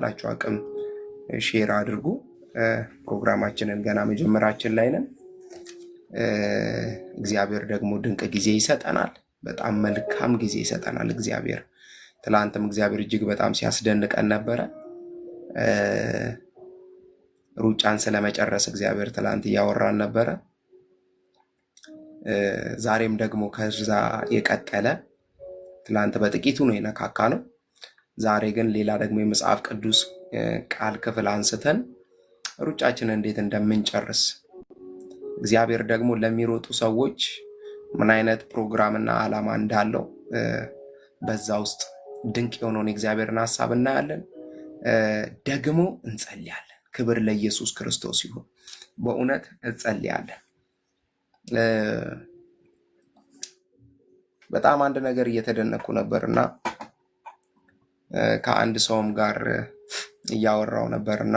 በተቻላችሁ አቅም ሼር አድርጉ። ፕሮግራማችንን ገና መጀመራችን ላይ ነን። እግዚአብሔር ደግሞ ድንቅ ጊዜ ይሰጠናል። በጣም መልካም ጊዜ ይሰጠናል እግዚአብሔር። ትላንትም እግዚአብሔር እጅግ በጣም ሲያስደንቀን ነበረ። ሩጫን ስለመጨረስ እግዚአብሔር ትላንት እያወራን ነበረ። ዛሬም ደግሞ ከዛ የቀጠለ ትላንት በጥቂቱ ነው የነካካ ነው። ዛሬ ግን ሌላ ደግሞ የመጽሐፍ ቅዱስ ቃል ክፍል አንስተን ሩጫችንን እንዴት እንደምንጨርስ እግዚአብሔር ደግሞ ለሚሮጡ ሰዎች ምን አይነት ፕሮግራምና ዓላማ እንዳለው በዛ ውስጥ ድንቅ የሆነውን የእግዚአብሔርን ሐሳብ እናያለን። ደግሞ እንጸልያለን። ክብር ለኢየሱስ ክርስቶስ ይሁን። በእውነት እንጸልያለን። በጣም አንድ ነገር እየተደነኩ ነበርና ከአንድ ሰውም ጋር እያወራው ነበርና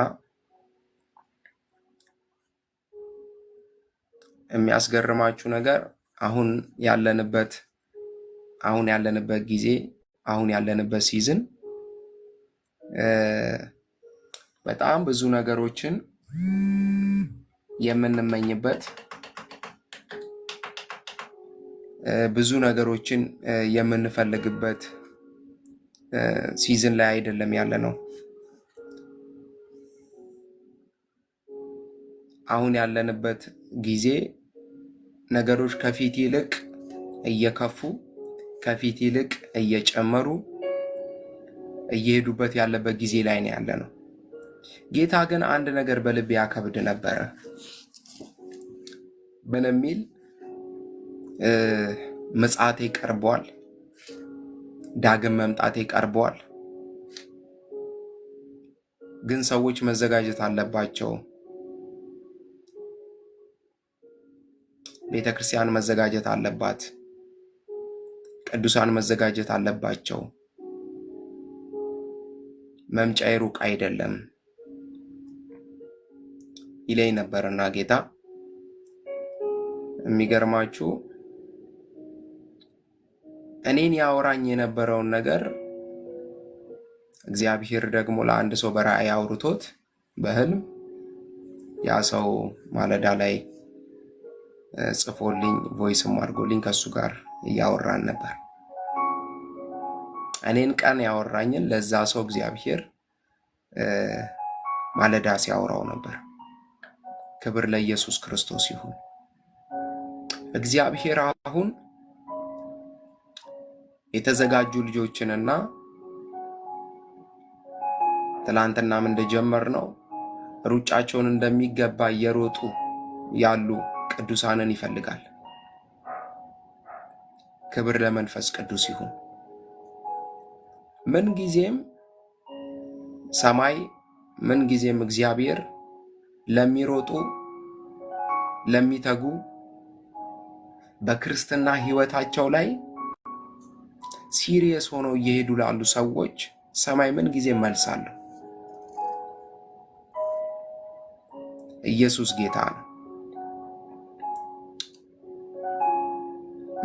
የሚያስገርማችሁ ነገር አሁን ያለንበት ጊዜ አሁን ያለንበት ሲዝን በጣም ብዙ ነገሮችን የምንመኝበት ብዙ ነገሮችን የምንፈልግበት ሲዝን ላይ አይደለም ያለ ነው። አሁን ያለንበት ጊዜ ነገሮች ከፊት ይልቅ እየከፉ ከፊት ይልቅ እየጨመሩ እየሄዱበት ያለበት ጊዜ ላይ ነው ያለ ነው። ጌታ ግን አንድ ነገር በልቤ ያከብድ ነበረ። ምን የሚል ምጽአቴ ቀርቧል፣ ዳግም መምጣቴ ቀርቧል። ግን ሰዎች መዘጋጀት አለባቸው። ቤተክርስቲያን መዘጋጀት አለባት። ቅዱሳን መዘጋጀት አለባቸው። መምጫዬ ሩቅ አይደለም ይለኝ ነበርና ጌታ የሚገርማችሁ እኔን ያወራኝ የነበረውን ነገር እግዚአብሔር ደግሞ ለአንድ ሰው በራእይ አውርቶት በህልም ያ ሰው ማለዳ ላይ ጽፎልኝ ቮይስም አድርጎልኝ ከሱ ጋር እያወራን ነበር። እኔን ቀን ያወራኝን ለዛ ሰው እግዚአብሔር ማለዳ ሲያወራው ነበር። ክብር ለኢየሱስ ክርስቶስ ይሁን። እግዚአብሔር አሁን የተዘጋጁ ልጆችንና ትላንትናም እንደጀመርነው ሩጫቸውን እንደሚገባ እየሮጡ ያሉ ቅዱሳንን ይፈልጋል። ክብር ለመንፈስ ቅዱስ ይሁን። ምን ጊዜም ሰማይ ምን ጊዜም እግዚአብሔር ለሚሮጡ ለሚተጉ በክርስትና ህይወታቸው ላይ ሲሪየስ ሆነው እየሄዱ ላሉ ሰዎች ሰማይ ምን ጊዜ መልስ አለው። ኢየሱስ ጌታ ነው።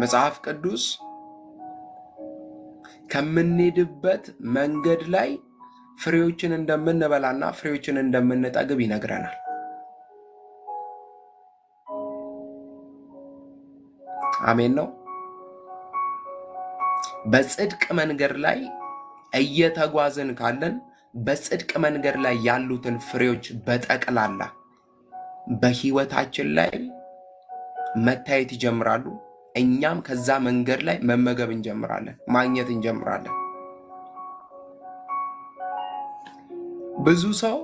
መጽሐፍ ቅዱስ ከምንሄድበት መንገድ ላይ ፍሬዎችን እንደምንበላና ፍሬዎችን እንደምንጠግብ ይነግረናል። አሜን ነው። በጽድቅ መንገድ ላይ እየተጓዝን ካለን በጽድቅ መንገድ ላይ ያሉትን ፍሬዎች በጠቅላላ በህይወታችን ላይ መታየት ይጀምራሉ። እኛም ከዛ መንገድ ላይ መመገብ እንጀምራለን፣ ማግኘት እንጀምራለን። ብዙ ሰው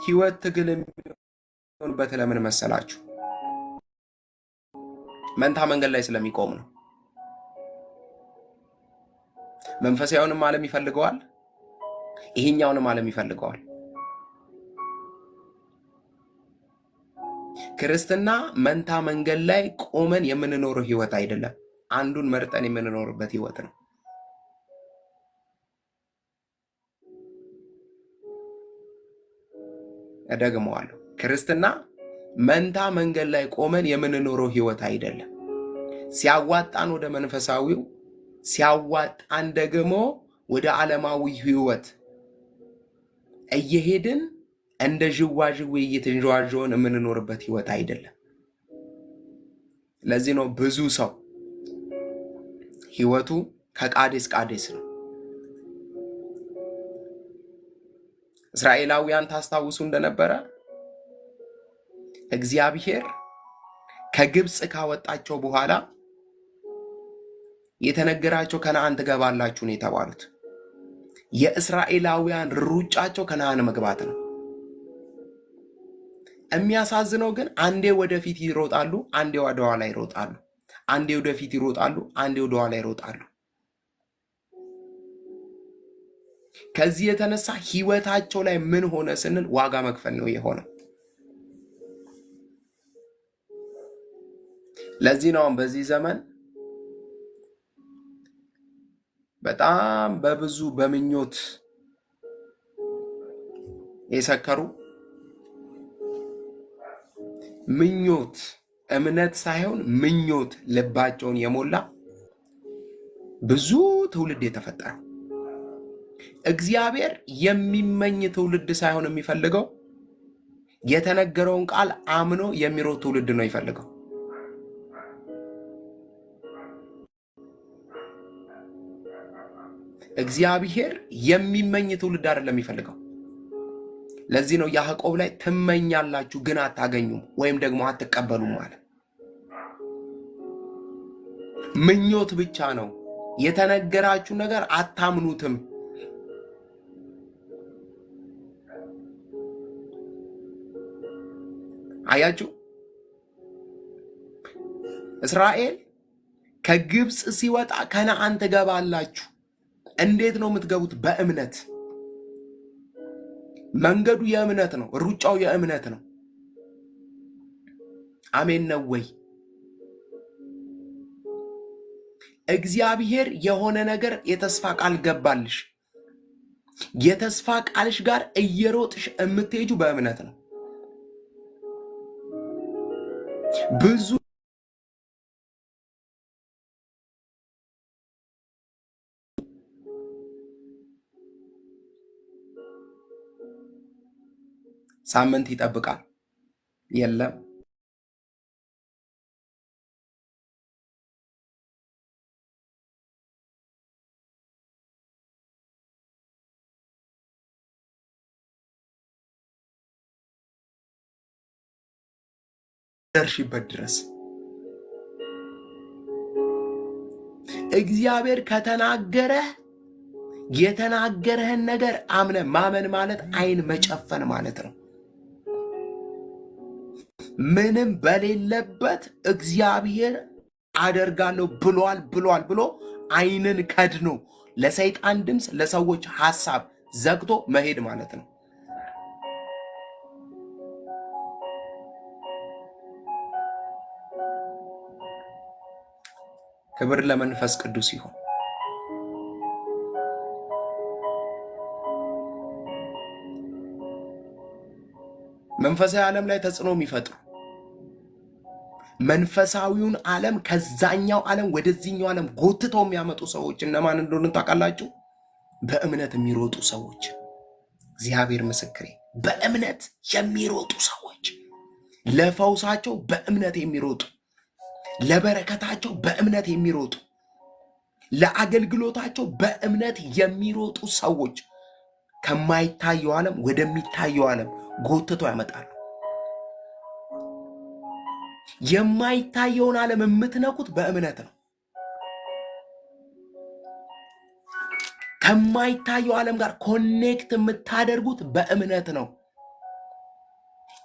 ህይወት ትግል የሚሆንበት ለምን መሰላችሁ? መንታ መንገድ ላይ ስለሚቆም ነው። መንፈሳዊውንም ዓለም ይፈልገዋል፣ ይሄኛውንም ዓለም ይፈልገዋል። ክርስትና መንታ መንገድ ላይ ቆመን የምንኖረው ህይወት አይደለም። አንዱን መርጠን የምንኖርበት ህይወት ነው። እደግመዋለሁ። ክርስትና መንታ መንገድ ላይ ቆመን የምንኖረው ህይወት አይደለም። ሲያዋጣን ወደ መንፈሳዊው፣ ሲያዋጣን ደግሞ ወደ ዓለማዊ ህይወት እየሄድን እንደ ዥዋዥዌ እየተንዠዋዠውን የምንኖርበት ህይወት አይደለም። ለዚህ ነው ብዙ ሰው ህይወቱ ከቃዴስ ቃዴስ ነው። እስራኤላውያን ታስታውሱ እንደነበረ እግዚአብሔር ከግብጽ ካወጣቸው በኋላ የተነገራቸው ከነዓን ትገባላችሁ ነው የተባሉት። የእስራኤላውያን ሩጫቸው ከነዓን መግባት ነው። የሚያሳዝነው ግን አንዴ ወደፊት ይሮጣሉ፣ አንዴ ወደ ኋላ ይሮጣሉ። አንዴ ወደፊት ይሮጣሉ፣ አንዴ ወደ ኋላ ይሮጣሉ። ከዚህ የተነሳ ህይወታቸው ላይ ምን ሆነ ስንል ዋጋ መክፈል ነው የሆነው። ለዚህ ነው በዚህ ዘመን በጣም በብዙ በምኞት የሰከሩ ምኞት እምነት ሳይሆን ምኞት ልባቸውን የሞላ ብዙ ትውልድ የተፈጠረው። እግዚአብሔር የሚመኝ ትውልድ ሳይሆን የሚፈልገው የተነገረውን ቃል አምኖ የሚሮጥ ትውልድ ነው ይፈልገው። እግዚአብሔር የሚመኝ ትውልድ አይደለም የሚፈልገው። ለዚህ ነው ያዕቆብ ላይ ትመኛላችሁ ግን አታገኙም ወይም ደግሞ አትቀበሉም ማለት። ምኞት ብቻ ነው፣ የተነገራችሁ ነገር አታምኑትም። አያችሁ፣ እስራኤል ከግብጽ ሲወጣ ከነዓን ትገባላችሁ። እንዴት ነው የምትገቡት? በእምነት። መንገዱ የእምነት ነው፣ ሩጫው የእምነት ነው። አሜን ነው ወይ? እግዚአብሔር የሆነ ነገር የተስፋ ቃል ገባልሽ። የተስፋ ቃልሽ ጋር እየሮጥሽ የምትሄጁ በእምነት ነው። ብዙ ሳምንት ይጠብቃል። የለም ደርሽበት ድረስ እግዚአብሔር ከተናገረ የተናገረህን ነገር አምነ ማመን ማለት አይን መጨፈን ማለት ነው። ምንም በሌለበት እግዚአብሔር አደርጋለሁ ብሏል ብሎ አይንን ከድኖ ለሰይጣን ድምፅ ለሰዎች ሐሳብ ዘግቶ መሄድ ማለት ነው። ክብር ለመንፈስ ቅዱስ ይሁን። መንፈሳዊ ዓለም ላይ ተጽዕኖ የሚፈጥሩ መንፈሳዊውን ዓለም ከዛኛው ዓለም ወደዚህኛው ዓለም ጎትተው የሚያመጡ ሰዎች እነማን እንደሆኑ ታውቃላችሁ? በእምነት የሚሮጡ ሰዎች። እግዚአብሔር ምስክሬ፣ በእምነት የሚሮጡ ሰዎች፣ ለፈውሳቸው በእምነት የሚሮጡ፣ ለበረከታቸው በእምነት የሚሮጡ፣ ለአገልግሎታቸው በእምነት የሚሮጡ ሰዎች ከማይታየው ዓለም ወደሚታየው ዓለም ጎትተው ያመጣሉ። የማይታየውን ዓለም የምትነኩት በእምነት ነው። ከማይታየው ዓለም ጋር ኮኔክት የምታደርጉት በእምነት ነው።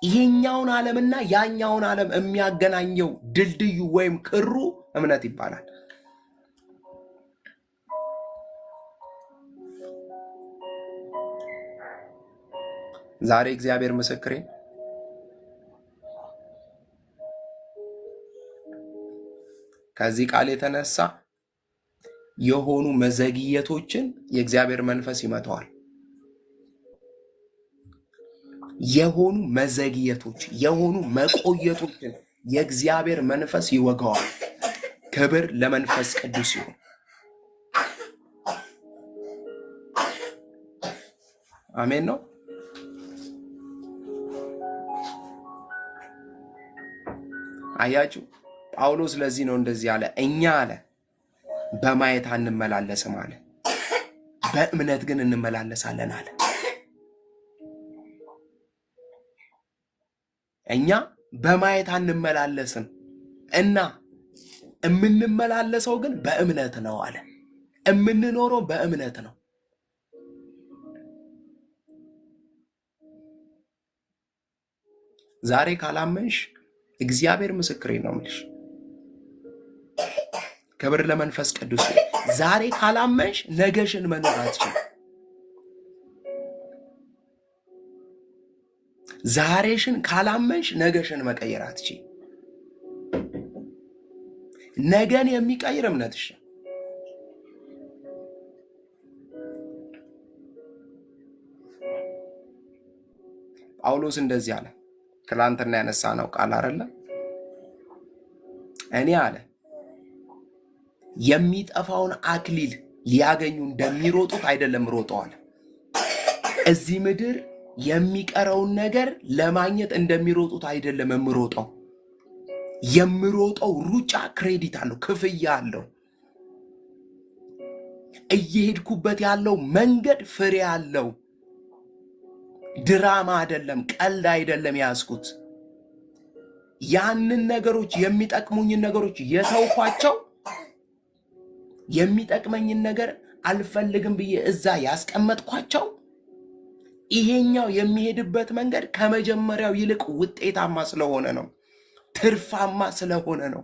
ይሄኛውን ዓለምና ያኛውን ዓለም የሚያገናኘው ድልድዩ ወይም ክሩ እምነት ይባላል። ዛሬ እግዚአብሔር ምስክሬ ከዚህ ቃል የተነሳ የሆኑ መዘግየቶችን የእግዚአብሔር መንፈስ ይመታዋል። የሆኑ መዘግየቶች፣ የሆኑ መቆየቶችን የእግዚአብሔር መንፈስ ይወጋዋል። ክብር ለመንፈስ ቅዱስ ይሁን። አሜን ነው። አያችሁ፣ ጳውሎስ ለዚህ ነው እንደዚህ አለ። እኛ አለ በማየት አንመላለስም አለ፣ በእምነት ግን እንመላለሳለን አለ። እኛ በማየት አንመላለስም እና የምንመላለሰው ግን በእምነት ነው አለ። የምንኖረው በእምነት ነው። ዛሬ ካላመንሽ እግዚአብሔር ምስክሬ ነው የምልሽ። ክብር ለመንፈስ ቅዱስ። ዛሬ ካላመንሽ ነገሽን መኖር አትችልም። ዛሬሽን ካላመንሽ ነገሽን መቀየር አትችልም። ነገን የሚቀይር እምነትሽ። ጳውሎስ እንደዚህ አለ። ትላንትና ያነሳ ነው ቃል አይደለ? እኔ አለ የሚጠፋውን አክሊል ሊያገኙ እንደሚሮጡት አይደለም ሮጠዋል። እዚህ ምድር የሚቀረውን ነገር ለማግኘት እንደሚሮጡት አይደለም የምሮጠው። የምሮጠው ሩጫ ክሬዲት አለው፣ ክፍያ አለው። እየሄድኩበት ያለው መንገድ ፍሬ አለው። ድራማ አይደለም፣ ቀልድ አይደለም ያዝኩት። ያንን ነገሮች የሚጠቅሙኝን ነገሮች የተውኳቸው የሚጠቅመኝን ነገር አልፈልግም ብዬ እዛ ያስቀመጥኳቸው ይሄኛው የሚሄድበት መንገድ ከመጀመሪያው ይልቅ ውጤታማ ስለሆነ ነው፣ ትርፋማ ስለሆነ ነው።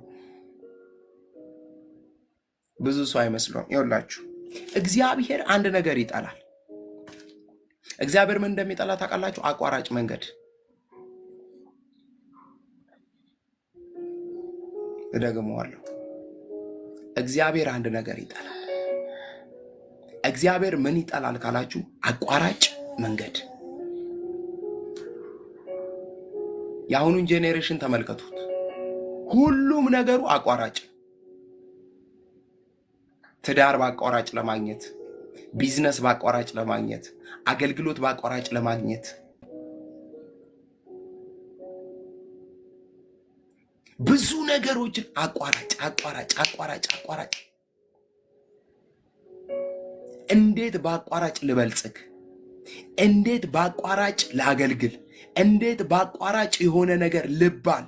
ብዙ ሰው አይመስለውም። ይኸውላችሁ እግዚአብሔር አንድ ነገር ይጠላል። እግዚአብሔር ምን እንደሚጠላ ታውቃላችሁ? አቋራጭ መንገድ። እደግመዋለሁ። እግዚአብሔር አንድ ነገር ይጠላል። እግዚአብሔር ምን ይጠላል ካላችሁ? አቋራጭ መንገድ። የአሁኑን ጄኔሬሽን ተመልከቱት። ሁሉም ነገሩ አቋራጭ። ትዳር በአቋራጭ ለማግኘት፣ ቢዝነስ በአቋራጭ ለማግኘት፣ አገልግሎት በአቋራጭ ለማግኘት፣ ብዙ ነገሮችን አቋራጭ አቋራጭ አቋራጭ አቋራጭ። እንዴት በአቋራጭ ልበልጽግ? እንዴት በአቋራጭ ላገልግል? እንዴት በአቋራጭ የሆነ ነገር ልባል?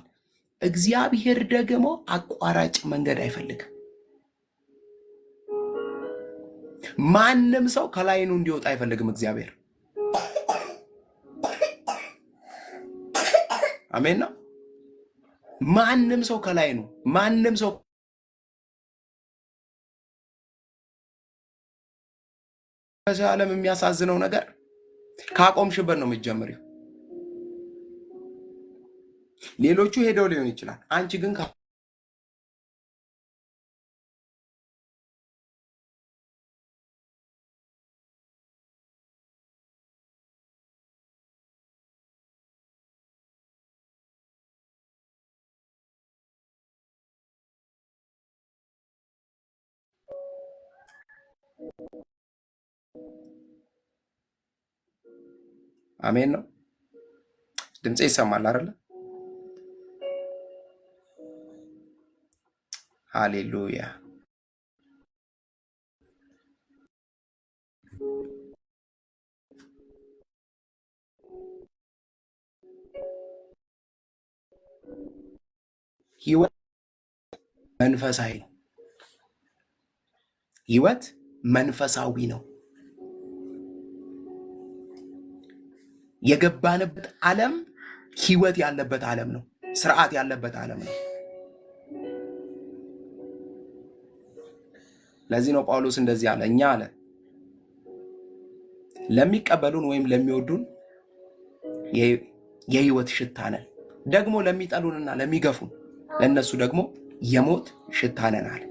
እግዚአብሔር ደግሞ አቋራጭ መንገድ አይፈልግም። ማንም ሰው ከላይኑ እንዲወጣ አይፈልግም እግዚአብሔር። አሜን ነው። ማንም ሰው ከላይኑ፣ ማንም ሰው ከዚህ ዓለም የሚያሳዝነው ነገር ካቆምሽበት ነው የምትጀምሪው። ሌሎቹ ሄደው ሊሆን ይችላል፣ አንቺ ግን አሜን ነው። ድምጼ ይሰማል አይደለ? ሃሌሉያ። ህይወት መንፈሳዊ ነው። ህይወት መንፈሳዊ ነው። የገባንበት ዓለም ህይወት ያለበት ዓለም ነው። ስርዓት ያለበት ዓለም ነው። ለዚህ ነው ጳውሎስ እንደዚህ አለ። እኛ አለ ለሚቀበሉን ወይም ለሚወዱን የህይወት ሽታ ነን፣ ደግሞ ለሚጠሉንና ለሚገፉን ለነሱ ደግሞ የሞት ሽታ ነን አለ።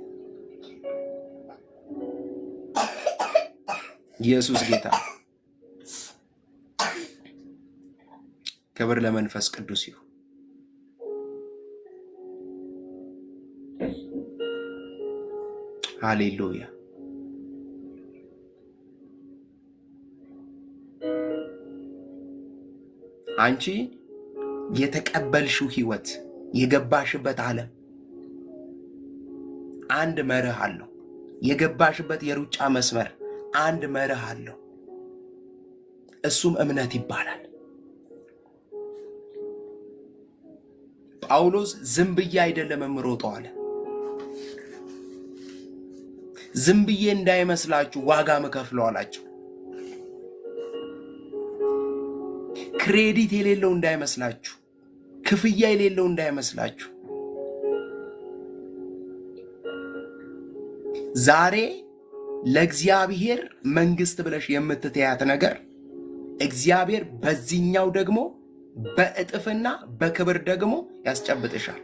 ኢየሱስ ጌታ። ክብር ለመንፈስ ቅዱስ ይሁን። ሃሌሉያ። አንቺ የተቀበልሽው ህይወት የገባሽበት ዓለም አንድ መርህ አለው። የገባሽበት የሩጫ መስመር አንድ መርህ አለው። እሱም እምነት ይባላል። ጳውሎስ ዝም ብዬ አይደለም የምሮጠው አለ። ዝም ብዬ እንዳይመስላችሁ ዋጋ መከፍለው አላቸው። ክሬዲት የሌለው እንዳይመስላችሁ፣ ክፍያ የሌለው እንዳይመስላችሁ። ዛሬ ለእግዚአብሔር መንግስት ብለሽ የምትተያት ነገር እግዚአብሔር በዚህኛው ደግሞ በእጥፍና በክብር ደግሞ ያስጨብጥሻል።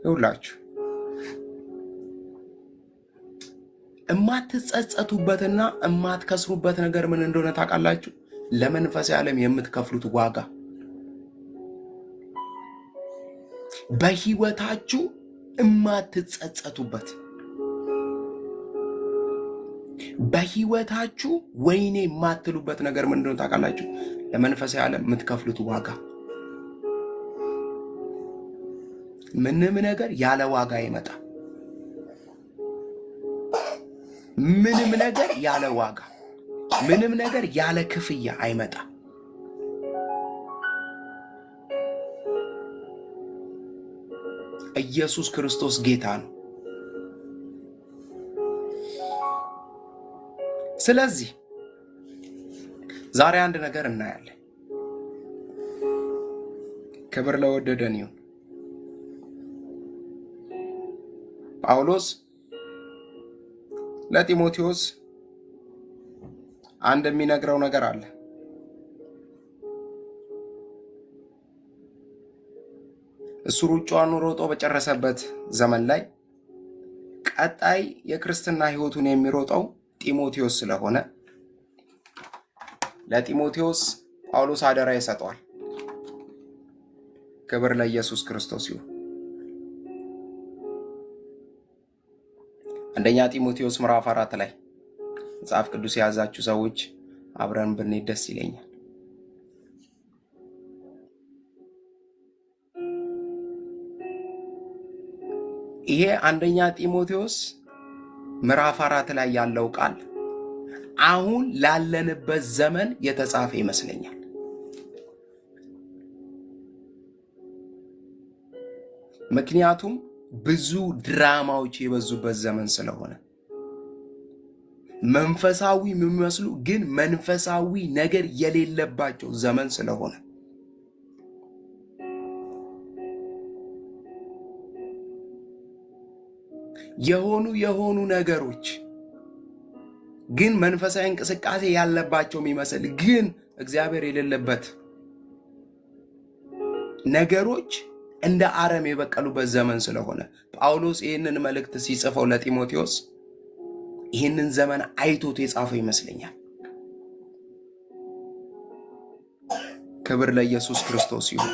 ይውላችሁ እማትጸጸቱበትና እማትከስሩበት ነገር ምን እንደሆነ ታውቃላችሁ? ለመንፈሳዊ ዓለም የምትከፍሉት ዋጋ በህይወታችሁ እማትጸጸቱበት፣ በህይወታችሁ ወይኔ የማትሉበት ነገር ምን እንደሆነ ታውቃላችሁ? ለመንፈሳዊ ዓለም የምትከፍሉት ዋጋ። ምንም ነገር ያለ ዋጋ አይመጣም። ምንም ነገር ያለ ዋጋ፣ ምንም ነገር ያለ ክፍያ አይመጣም። ኢየሱስ ክርስቶስ ጌታ ነው። ስለዚህ ዛሬ አንድ ነገር እናያለን። ክብር ለወደደን ይሁን። ጳውሎስ ለጢሞቴዎስ አንድ የሚነግረው ነገር አለ። እሱ ሩጫውን ሮጦ በጨረሰበት ዘመን ላይ ቀጣይ የክርስትና ህይወቱን የሚሮጠው ጢሞቴዎስ ስለሆነ ለጢሞቴዎስ ጳውሎስ አደራ ይሰጠዋል። ክብር ለኢየሱስ ክርስቶስ ይሁን። አንደኛ ጢሞቴዎስ ምዕራፍ 4 ላይ መጽሐፍ ቅዱስ የያዛችሁ ሰዎች አብረን ብንሄድ ደስ ይለኛል። ይሄ አንደኛ ጢሞቴዎስ ምዕራፍ 4 ላይ ያለው ቃል አሁን ላለንበት ዘመን የተጻፈ ይመስለኛል። ምክንያቱም ብዙ ድራማዎች የበዙበት ዘመን ስለሆነ፣ መንፈሳዊ የሚመስሉ ግን መንፈሳዊ ነገር የሌለባቸው ዘመን ስለሆነ የሆኑ ነገሮች ግን መንፈሳዊ እንቅስቃሴ ያለባቸው የሚመስል ግን እግዚአብሔር የሌለበት ነገሮች እንደ አረም የበቀሉበት ዘመን ስለሆነ ጳውሎስ ይህንን መልእክት ሲጽፈው ለጢሞቴዎስ ይህንን ዘመን አይቶት የጻፈው ይመስለኛል። ክብር ለኢየሱስ ክርስቶስ ይሁን።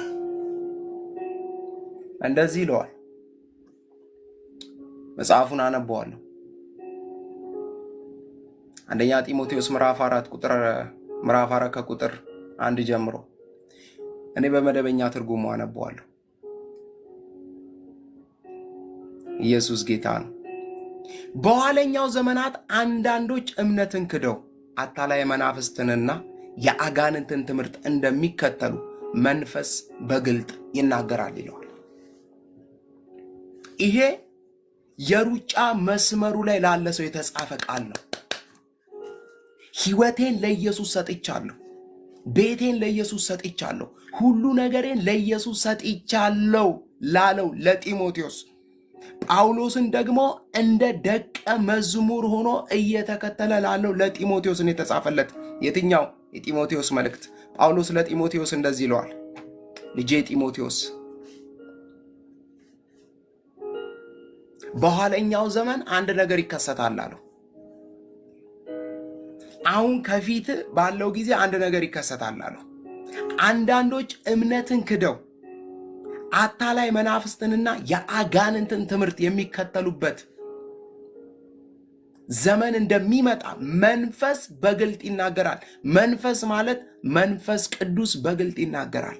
እንደዚህ ይለዋል። መጽሐፉን አነበዋለሁ። አንደኛ ጢሞቴዎስ ምዕራፍ 4 ከቁጥር 1 ጀምሮ እኔ በመደበኛ ትርጉሙ አነበዋለሁ። ኢየሱስ ጌታ ነው። በኋለኛው ዘመናት አንዳንዶች እምነትን ክደው አታላይ መናፍስትንና የአጋንንትን ትምህርት እንደሚከተሉ መንፈስ በግልጥ ይናገራል ይለዋል። ይሄ የሩጫ መስመሩ ላይ ላለ ሰው የተጻፈ ቃል ነው። ሕይወቴን ለኢየሱስ ሰጥቻለሁ፣ ቤቴን ለኢየሱስ ሰጥቻለሁ፣ ሁሉ ነገሬን ለኢየሱስ ሰጥቻለሁ ላለው ለጢሞቴዎስ ጳውሎስን ደግሞ እንደ ደቀ መዝሙር ሆኖ እየተከተለ ላለው ለጢሞቴዎስን የተጻፈለት የትኛው የጢሞቴዎስ መልእክት? ጳውሎስ ለጢሞቴዎስ እንደዚህ ይለዋል። ልጄ ጢሞቴዎስ በኋለኛው ዘመን አንድ ነገር ይከሰታል አለው። አሁን ከፊት ባለው ጊዜ አንድ ነገር ይከሰታል አለው። አንዳንዶች እምነትን ክደው አታላይ መናፍስትንና የአጋንንትን ትምህርት የሚከተሉበት ዘመን እንደሚመጣ መንፈስ በግልጥ ይናገራል። መንፈስ ማለት መንፈስ ቅዱስ በግልጥ ይናገራል።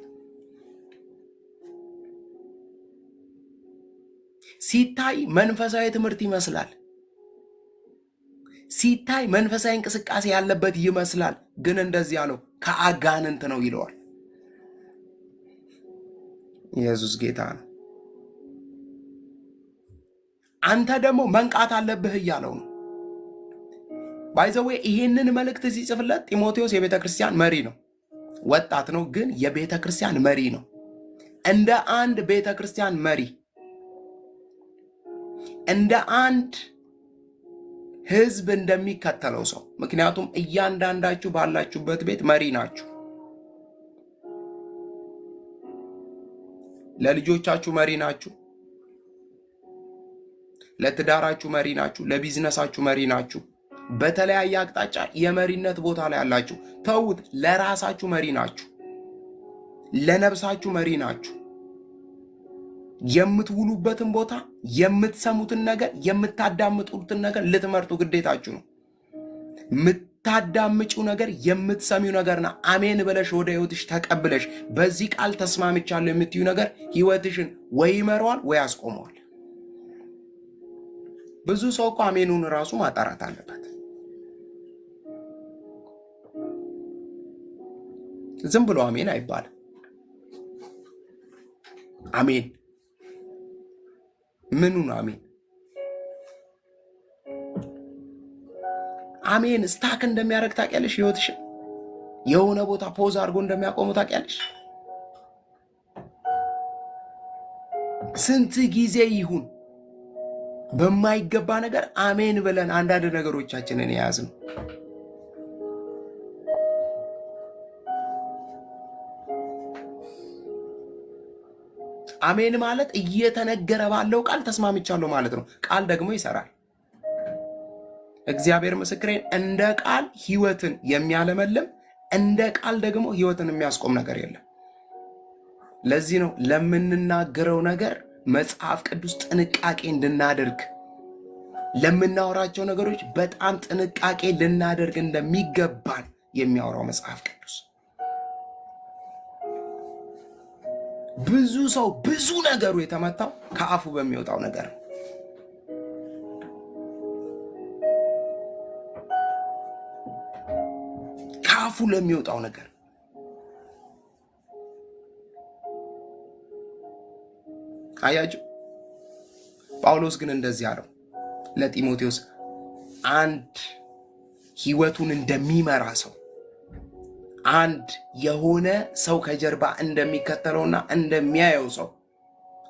ሲታይ መንፈሳዊ ትምህርት ይመስላል። ሲታይ መንፈሳዊ እንቅስቃሴ ያለበት ይመስላል። ግን እንደዚህ ያለው ከአጋንንት ነው ይለዋል። ኢየሱስ ጌታ ነው። አንተ ደግሞ መንቃት አለብህ እያለው ነው። ባይዘዌ ይህንን መልእክት ሲጽፍለት ጢሞቴዎስ የቤተ ክርስቲያን መሪ ነው። ወጣት ነው፣ ግን የቤተ ክርስቲያን መሪ ነው። እንደ አንድ ቤተ ክርስቲያን መሪ፣ እንደ አንድ ህዝብ እንደሚከተለው ሰው። ምክንያቱም እያንዳንዳችሁ ባላችሁበት ቤት መሪ ናችሁ። ለልጆቻችሁ መሪ ናችሁ። ለትዳራችሁ መሪ ናችሁ። ለቢዝነሳችሁ መሪ ናችሁ። በተለያየ አቅጣጫ የመሪነት ቦታ ላይ ያላችሁ። ተውት፣ ለራሳችሁ መሪ ናችሁ። ለነፍሳችሁ መሪ ናችሁ። የምትውሉበትን ቦታ፣ የምትሰሙትን ነገር፣ የምታዳምጡትን ነገር ልትመርጡ ግዴታችሁ ነው። የምታዳምጪው ነገር የምትሰሚው ነገርና አሜን ብለሽ ወደ ህይወትሽ ተቀብለሽ በዚህ ቃል ተስማምቻለሁ የምትዩ ነገር ህይወትሽን ወይ ይመራዋል ወይ ያስቆመዋል። ብዙ ሰው እኮ አሜኑን ራሱ ማጣራት አለበት። ዝም ብሎ አሜን አይባልም። አሜን ምኑን አሜን? አሜን ስታክ እንደሚያደርግ ታውቂያለሽ? ህይወትሽን የሆነ ቦታ ፖዝ አድርጎ እንደሚያቆሙ ታውቂያለሽ? ስንት ጊዜ ይሁን በማይገባ ነገር አሜን ብለን አንዳንድ ነገሮቻችንን የያዝነው። አሜን ማለት እየተነገረ ባለው ቃል ተስማምቻለሁ ማለት ነው። ቃል ደግሞ ይሰራል። እግዚአብሔር ምስክሬን፣ እንደ ቃል ህይወትን የሚያለመልም እንደ ቃል ደግሞ ህይወትን የሚያስቆም ነገር የለም። ለዚህ ነው ለምንናገረው ነገር መጽሐፍ ቅዱስ ጥንቃቄ እንድናደርግ፣ ለምናወራቸው ነገሮች በጣም ጥንቃቄ ልናደርግ እንደሚገባን የሚያወራው መጽሐፍ ቅዱስ። ብዙ ሰው ብዙ ነገሩ የተመታው ከአፉ በሚወጣው ነገር ነው። ከአፉ ለሚወጣው ነገር። አያችሁ፣ ጳውሎስ ግን እንደዚህ አለው ለጢሞቴዎስ፣ አንድ ህይወቱን እንደሚመራ ሰው፣ አንድ የሆነ ሰው ከጀርባ እንደሚከተለውና እንደሚያየው ሰው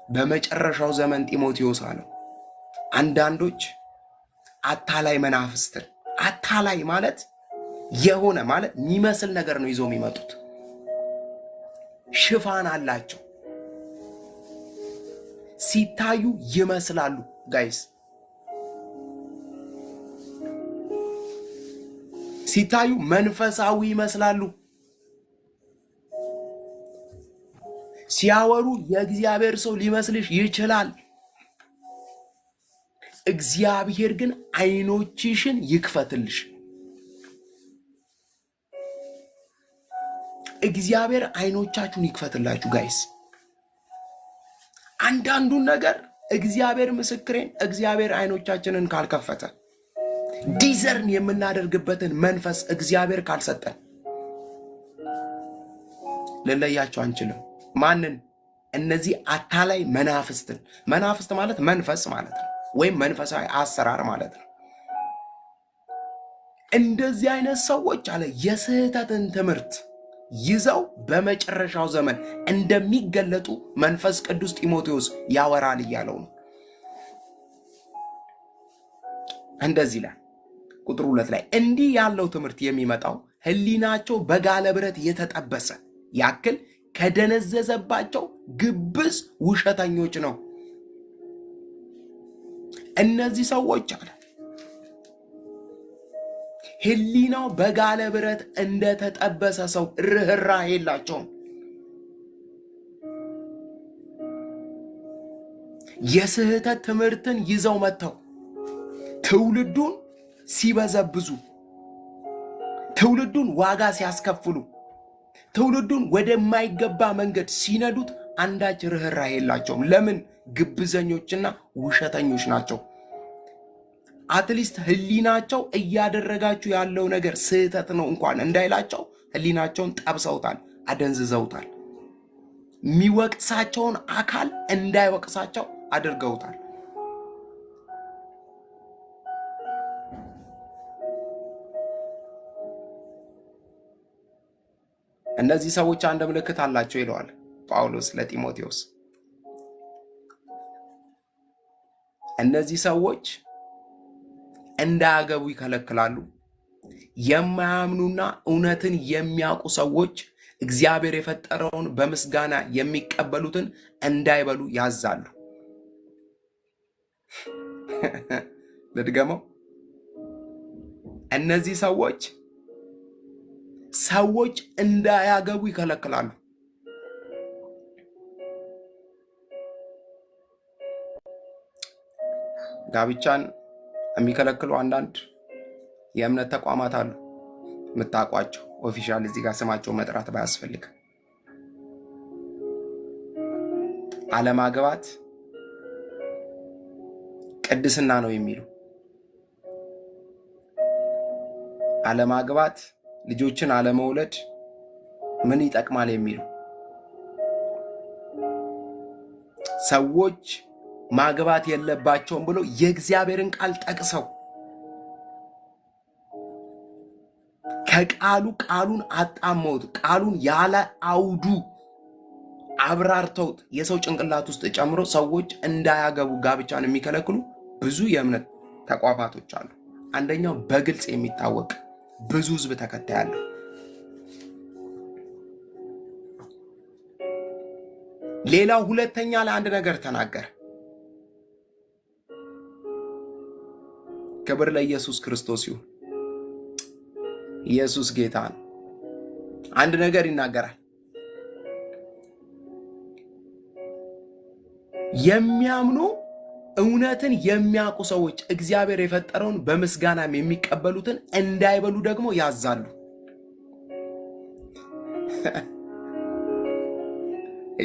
በመጨረሻው ዘመን ጢሞቴዎስ አለው፣ አንዳንዶች አታላይ መናፍስትን፣ አታላይ ማለት የሆነ ማለት የሚመስል ነገር ነው ይዘው የሚመጡት። ሽፋን አላቸው፣ ሲታዩ ይመስላሉ። ጋይስ ሲታዩ መንፈሳዊ ይመስላሉ። ሲያወሩ የእግዚአብሔር ሰው ሊመስልሽ ይችላል። እግዚአብሔር ግን አይኖችሽን ይክፈትልሽ። እግዚአብሔር አይኖቻችሁን ይክፈትላችሁ ጋይስ። አንዳንዱን ነገር እግዚአብሔር ምስክሬን፣ እግዚአብሔር አይኖቻችንን ካልከፈተ፣ ዲዘርን የምናደርግበትን መንፈስ እግዚአብሔር ካልሰጠን ልንለያቸው አንችልም። ማንን? እነዚህ አታላይ መናፍስትን። መናፍስት ማለት መንፈስ ማለት ነው፣ ወይም መንፈሳዊ አሰራር ማለት ነው። እንደዚህ አይነት ሰዎች አለ የስህተትን ትምህርት ይዘው በመጨረሻው ዘመን እንደሚገለጡ መንፈስ ቅዱስ ጢሞቴዎስ ያወራል እያለው ነው። እንደዚህ ላይ ቁጥር 2 ላይ እንዲህ ያለው ትምህርት የሚመጣው ሕሊናቸው በጋለ ብረት የተጠበሰ ያክል ከደነዘዘባቸው ግብዝ ውሸተኞች ነው። እነዚህ ሰዎች አለ ሕሊናው በጋለ ብረት እንደተጠበሰ ሰው ርህራሄ የላቸውም። የስህተት ትምህርትን ይዘው መጥተው ትውልዱን ሲበዘብዙ፣ ትውልዱን ዋጋ ሲያስከፍሉ፣ ትውልዱን ወደማይገባ መንገድ ሲነዱት አንዳች ርኅራኄ የላቸውም። ለምን? ግብዘኞችና ውሸተኞች ናቸው። አትሊስት ህሊናቸው እያደረጋችሁ ያለው ነገር ስህተት ነው እንኳን እንዳይላቸው ህሊናቸውን ጠብሰውታል፣ አደንዝዘውታል። የሚወቅሳቸውን አካል እንዳይወቅሳቸው አድርገውታል። እነዚህ ሰዎች አንድ ምልክት አላቸው ይለዋል ጳውሎስ ለጢሞቴዎስ። እነዚህ ሰዎች እንዳያገቡ ይከለክላሉ። የማያምኑና እውነትን የሚያውቁ ሰዎች እግዚአብሔር የፈጠረውን በምስጋና የሚቀበሉትን እንዳይበሉ ያዛሉ። ልድገመው። እነዚህ ሰዎች እንዳያገቡ ይከለክላሉ። ጋብቻን የሚከለክሉ አንዳንድ የእምነት ተቋማት አሉ፣ የምታውቋቸው። ኦፊሻል እዚህ ጋር ስማቸው መጥራት ባያስፈልግ አለማግባት ቅድስና ነው የሚሉ፣ አለማግባት ልጆችን አለመውለድ ምን ይጠቅማል የሚሉ ሰዎች ማግባት የለባቸውም ብሎ የእግዚአብሔርን ቃል ጠቅሰው ቃሉን አጣመውት ቃሉን ያለ አውዱ አብራርተውት የሰው ጭንቅላት ውስጥ ጨምሮ ሰዎች እንዳያገቡ ጋብቻን የሚከለክሉ ብዙ የእምነት ተቋማቶች አሉ። አንደኛው በግልጽ የሚታወቅ ብዙ ሕዝብ ተከታይ አለው። ሌላው ሁለተኛ ለአንድ ነገር ተናገረ። ክብር ለኢየሱስ ክርስቶስ ይሁን። ኢየሱስ ጌታ ነው። አንድ ነገር ይናገራል። የሚያምኑ እውነትን የሚያውቁ ሰዎች እግዚአብሔር የፈጠረውን በምስጋናም የሚቀበሉትን እንዳይበሉ ደግሞ ያዛሉ።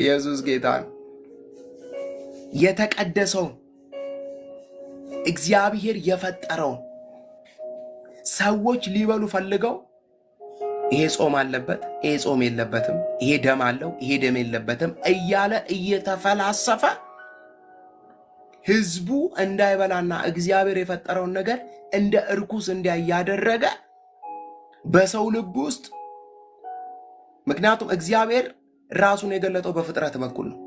ኢየሱስ ጌታ ነው። የተቀደሰውን እግዚአብሔር የፈጠረውን ሰዎች ሊበሉ ፈልገው ይሄ ጾም አለበት፣ ይሄ ጾም የለበትም፣ ይሄ ደም አለው፣ ይሄ ደም የለበትም እያለ እየተፈላሰፈ ህዝቡ እንዳይበላና እግዚአብሔር የፈጠረውን ነገር እንደ እርኩስ እንዲያይ ያደረገ በሰው ልብ ውስጥ። ምክንያቱም እግዚአብሔር ራሱን የገለጠው በፍጥረት በኩል ነው።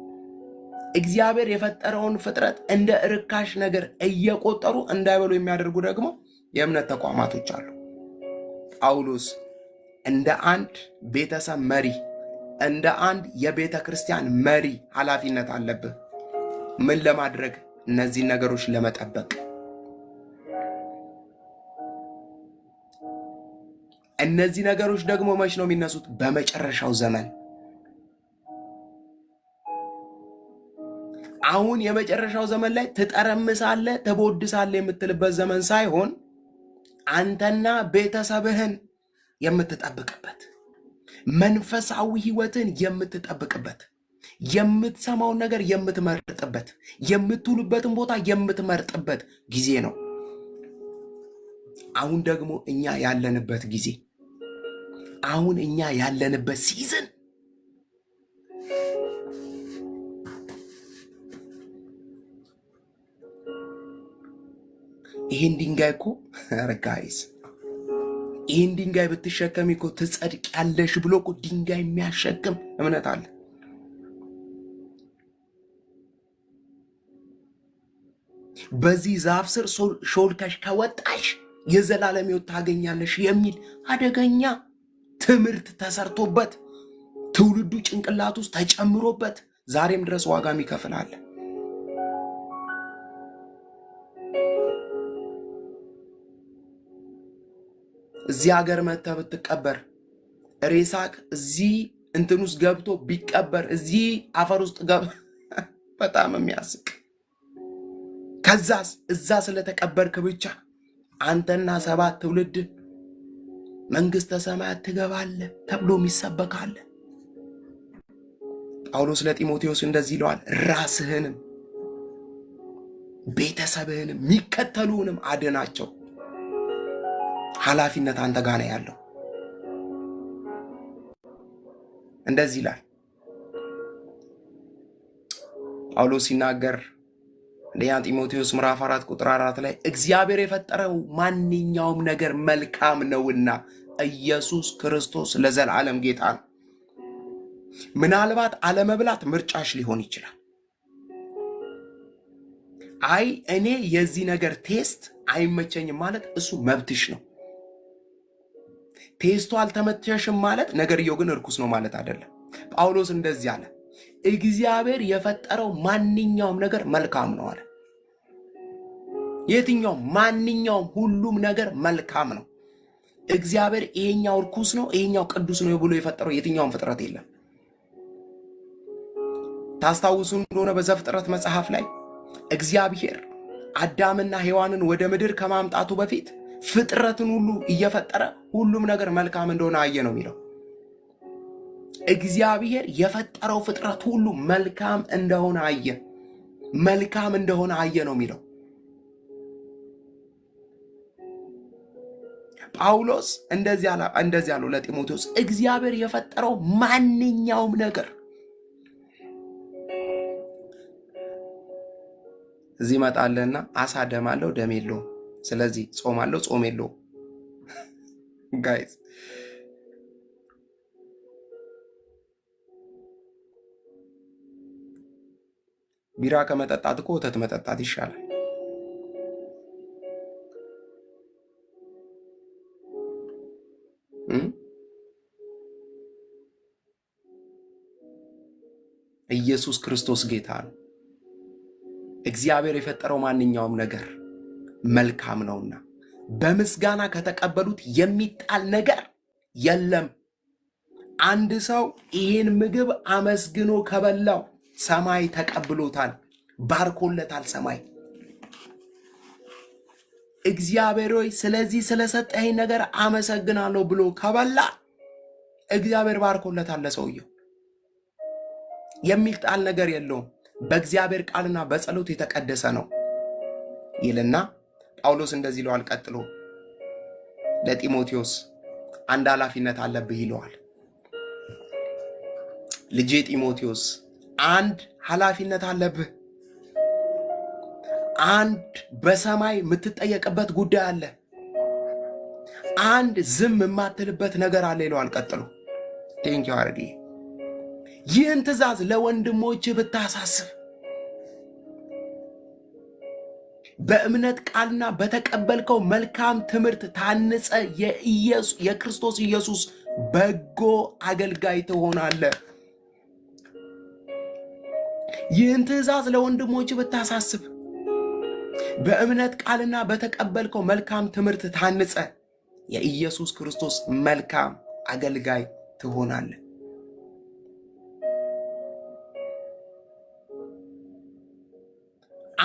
እግዚአብሔር የፈጠረውን ፍጥረት እንደ ርካሽ ነገር እየቆጠሩ እንዳይበሉ የሚያደርጉ ደግሞ የእምነት ተቋማቶች አሉ። ጳውሎስ እንደ አንድ ቤተሰብ መሪ፣ እንደ አንድ የቤተ ክርስቲያን መሪ ኃላፊነት አለብህ። ምን ለማድረግ? እነዚህን ነገሮች ለመጠበቅ። እነዚህ ነገሮች ደግሞ መች ነው የሚነሱት? በመጨረሻው ዘመን። አሁን የመጨረሻው ዘመን ላይ ትጠረምሳለህ፣ ትቦድሳለህ የምትልበት ዘመን ሳይሆን አንተና ቤተሰብህን የምትጠብቅበት፣ መንፈሳዊ ህይወትን የምትጠብቅበት፣ የምትሰማውን ነገር የምትመርጥበት፣ የምትውሉበትን ቦታ የምትመርጥበት ጊዜ ነው። አሁን ደግሞ እኛ ያለንበት ጊዜ፣ አሁን እኛ ያለንበት ሲዝን ይህን ድንጋይ እኮ ጋይስ፣ ይህን ድንጋይ ብትሸከሚ እኮ ትጸድቅ ያለሽ ብሎ እኮ ድንጋይ የሚያሸክም እምነት አለ። በዚህ ዛፍ ስር ሾልከሽ ከወጣሽ የዘላለም ሕይወት ታገኛለሽ የሚል አደገኛ ትምህርት ተሰርቶበት ትውልዱ ጭንቅላት ውስጥ ተጨምሮበት ዛሬም ድረስ ዋጋም ይከፍላል። እዚህ ሀገር መጥተህ ብትቀበር ሬሳክ እዚህ እንትን ውስጥ ገብቶ ቢቀበር እዚህ አፈር ውስጥ በጣም የሚያስቅ። ከዛስ እዛ ስለተቀበርክ ብቻ አንተና 7 ትውልድ መንግሥተ ሰማያት ትገባለህ ተብሎም ይሰበካል። ጳውሎስ ለጢሞቴዎስ እንደዚህ ይለዋል፣ ራስህንም ቤተሰብህንም የሚከተሉንም አድናቸው። ኃላፊነት አንተ ጋር ነው ያለው። እንደዚህ ይላል ጳውሎስ ሲናገር አንደኛ ጢሞቴዎስ ምዕራፍ 4 ቁጥር 4 ላይ እግዚአብሔር የፈጠረው ማንኛውም ነገር መልካም ነውና ኢየሱስ ክርስቶስ ለዘላለም ጌታ ነው። ምናልባት አለመብላት ምርጫሽ ሊሆን ይችላል። አይ እኔ የዚህ ነገር ቴስት አይመቸኝም ማለት እሱ መብትሽ ነው። ቴስቱ አልተመቸሽም ማለት ነገርየው ግን እርኩስ ነው ማለት አይደለም። ጳውሎስ እንደዚህ አለ፣ እግዚአብሔር የፈጠረው ማንኛውም ነገር መልካም ነው አለ። የትኛውም ማንኛውም ሁሉም ነገር መልካም ነው። እግዚአብሔር ይሄኛው እርኩስ ነው ይሄኛው ቅዱስ ነው ብሎ የፈጠረው የትኛውም ፍጥረት የለም። ታስታውሱ እንደሆነ በዘፍጥረት መጽሐፍ ላይ እግዚአብሔር አዳምና ሔዋንን ወደ ምድር ከማምጣቱ በፊት ፍጥረትን ሁሉ እየፈጠረ ሁሉም ነገር መልካም እንደሆነ አየ ነው የሚለው። እግዚአብሔር የፈጠረው ፍጥረት ሁሉ መልካም እንደሆነ አየ፣ መልካም እንደሆነ አየ ነው የሚለው። ጳውሎስ እንደዚህ አለው ለጢሞቴዎስ፣ እግዚአብሔር የፈጠረው ማንኛውም ነገር እዚህ መጣለና አሳ ደም አለው ደም የለውም፣ ስለዚህ ጾም አለው ጾም የለውም። ጋይስ ቢራ ከመጠጣት እኮ ወተት መጠጣት ይሻላል። ኢየሱስ ክርስቶስ ጌታ ነው። እግዚአብሔር የፈጠረው ማንኛውም ነገር መልካም ነውና በምስጋና ከተቀበሉት የሚጣል ነገር የለም። አንድ ሰው ይህን ምግብ አመስግኖ ከበላው ሰማይ ተቀብሎታል፣ ባርኮለታል። ሰማይ እግዚአብሔር ሆይ ስለዚህ ስለሰጠኸኝ ነገር አመሰግናለሁ ብሎ ከበላ እግዚአብሔር ባርኮለታል። ለሰውየው የሚጣል ነገር የለውም። በእግዚአብሔር ቃልና በጸሎት የተቀደሰ ነው ይልና ጳውሎስ እንደዚህ ይለዋል። ቀጥሎ ለጢሞቴዎስ አንድ ኃላፊነት አለብህ ይለዋል። ልጄ ጢሞቴዎስ አንድ ኃላፊነት አለብህ። አንድ በሰማይ የምትጠየቅበት ጉዳይ አለ። አንድ ዝም የማትልበት ነገር አለ ይለዋል። ቀጥሎ ቴንኪው አረዲ ይህን ትእዛዝ ለወንድሞች ብታሳስብ በእምነት ቃልና በተቀበልከው መልካም ትምህርት ታንጸ የክርስቶስ ኢየሱስ በጎ አገልጋይ ትሆናለህ። ይህን ትእዛዝ ለወንድሞች ብታሳስብ በእምነት ቃልና በተቀበልከው መልካም ትምህርት ታንጸ የኢየሱስ ክርስቶስ መልካም አገልጋይ ትሆናለህ።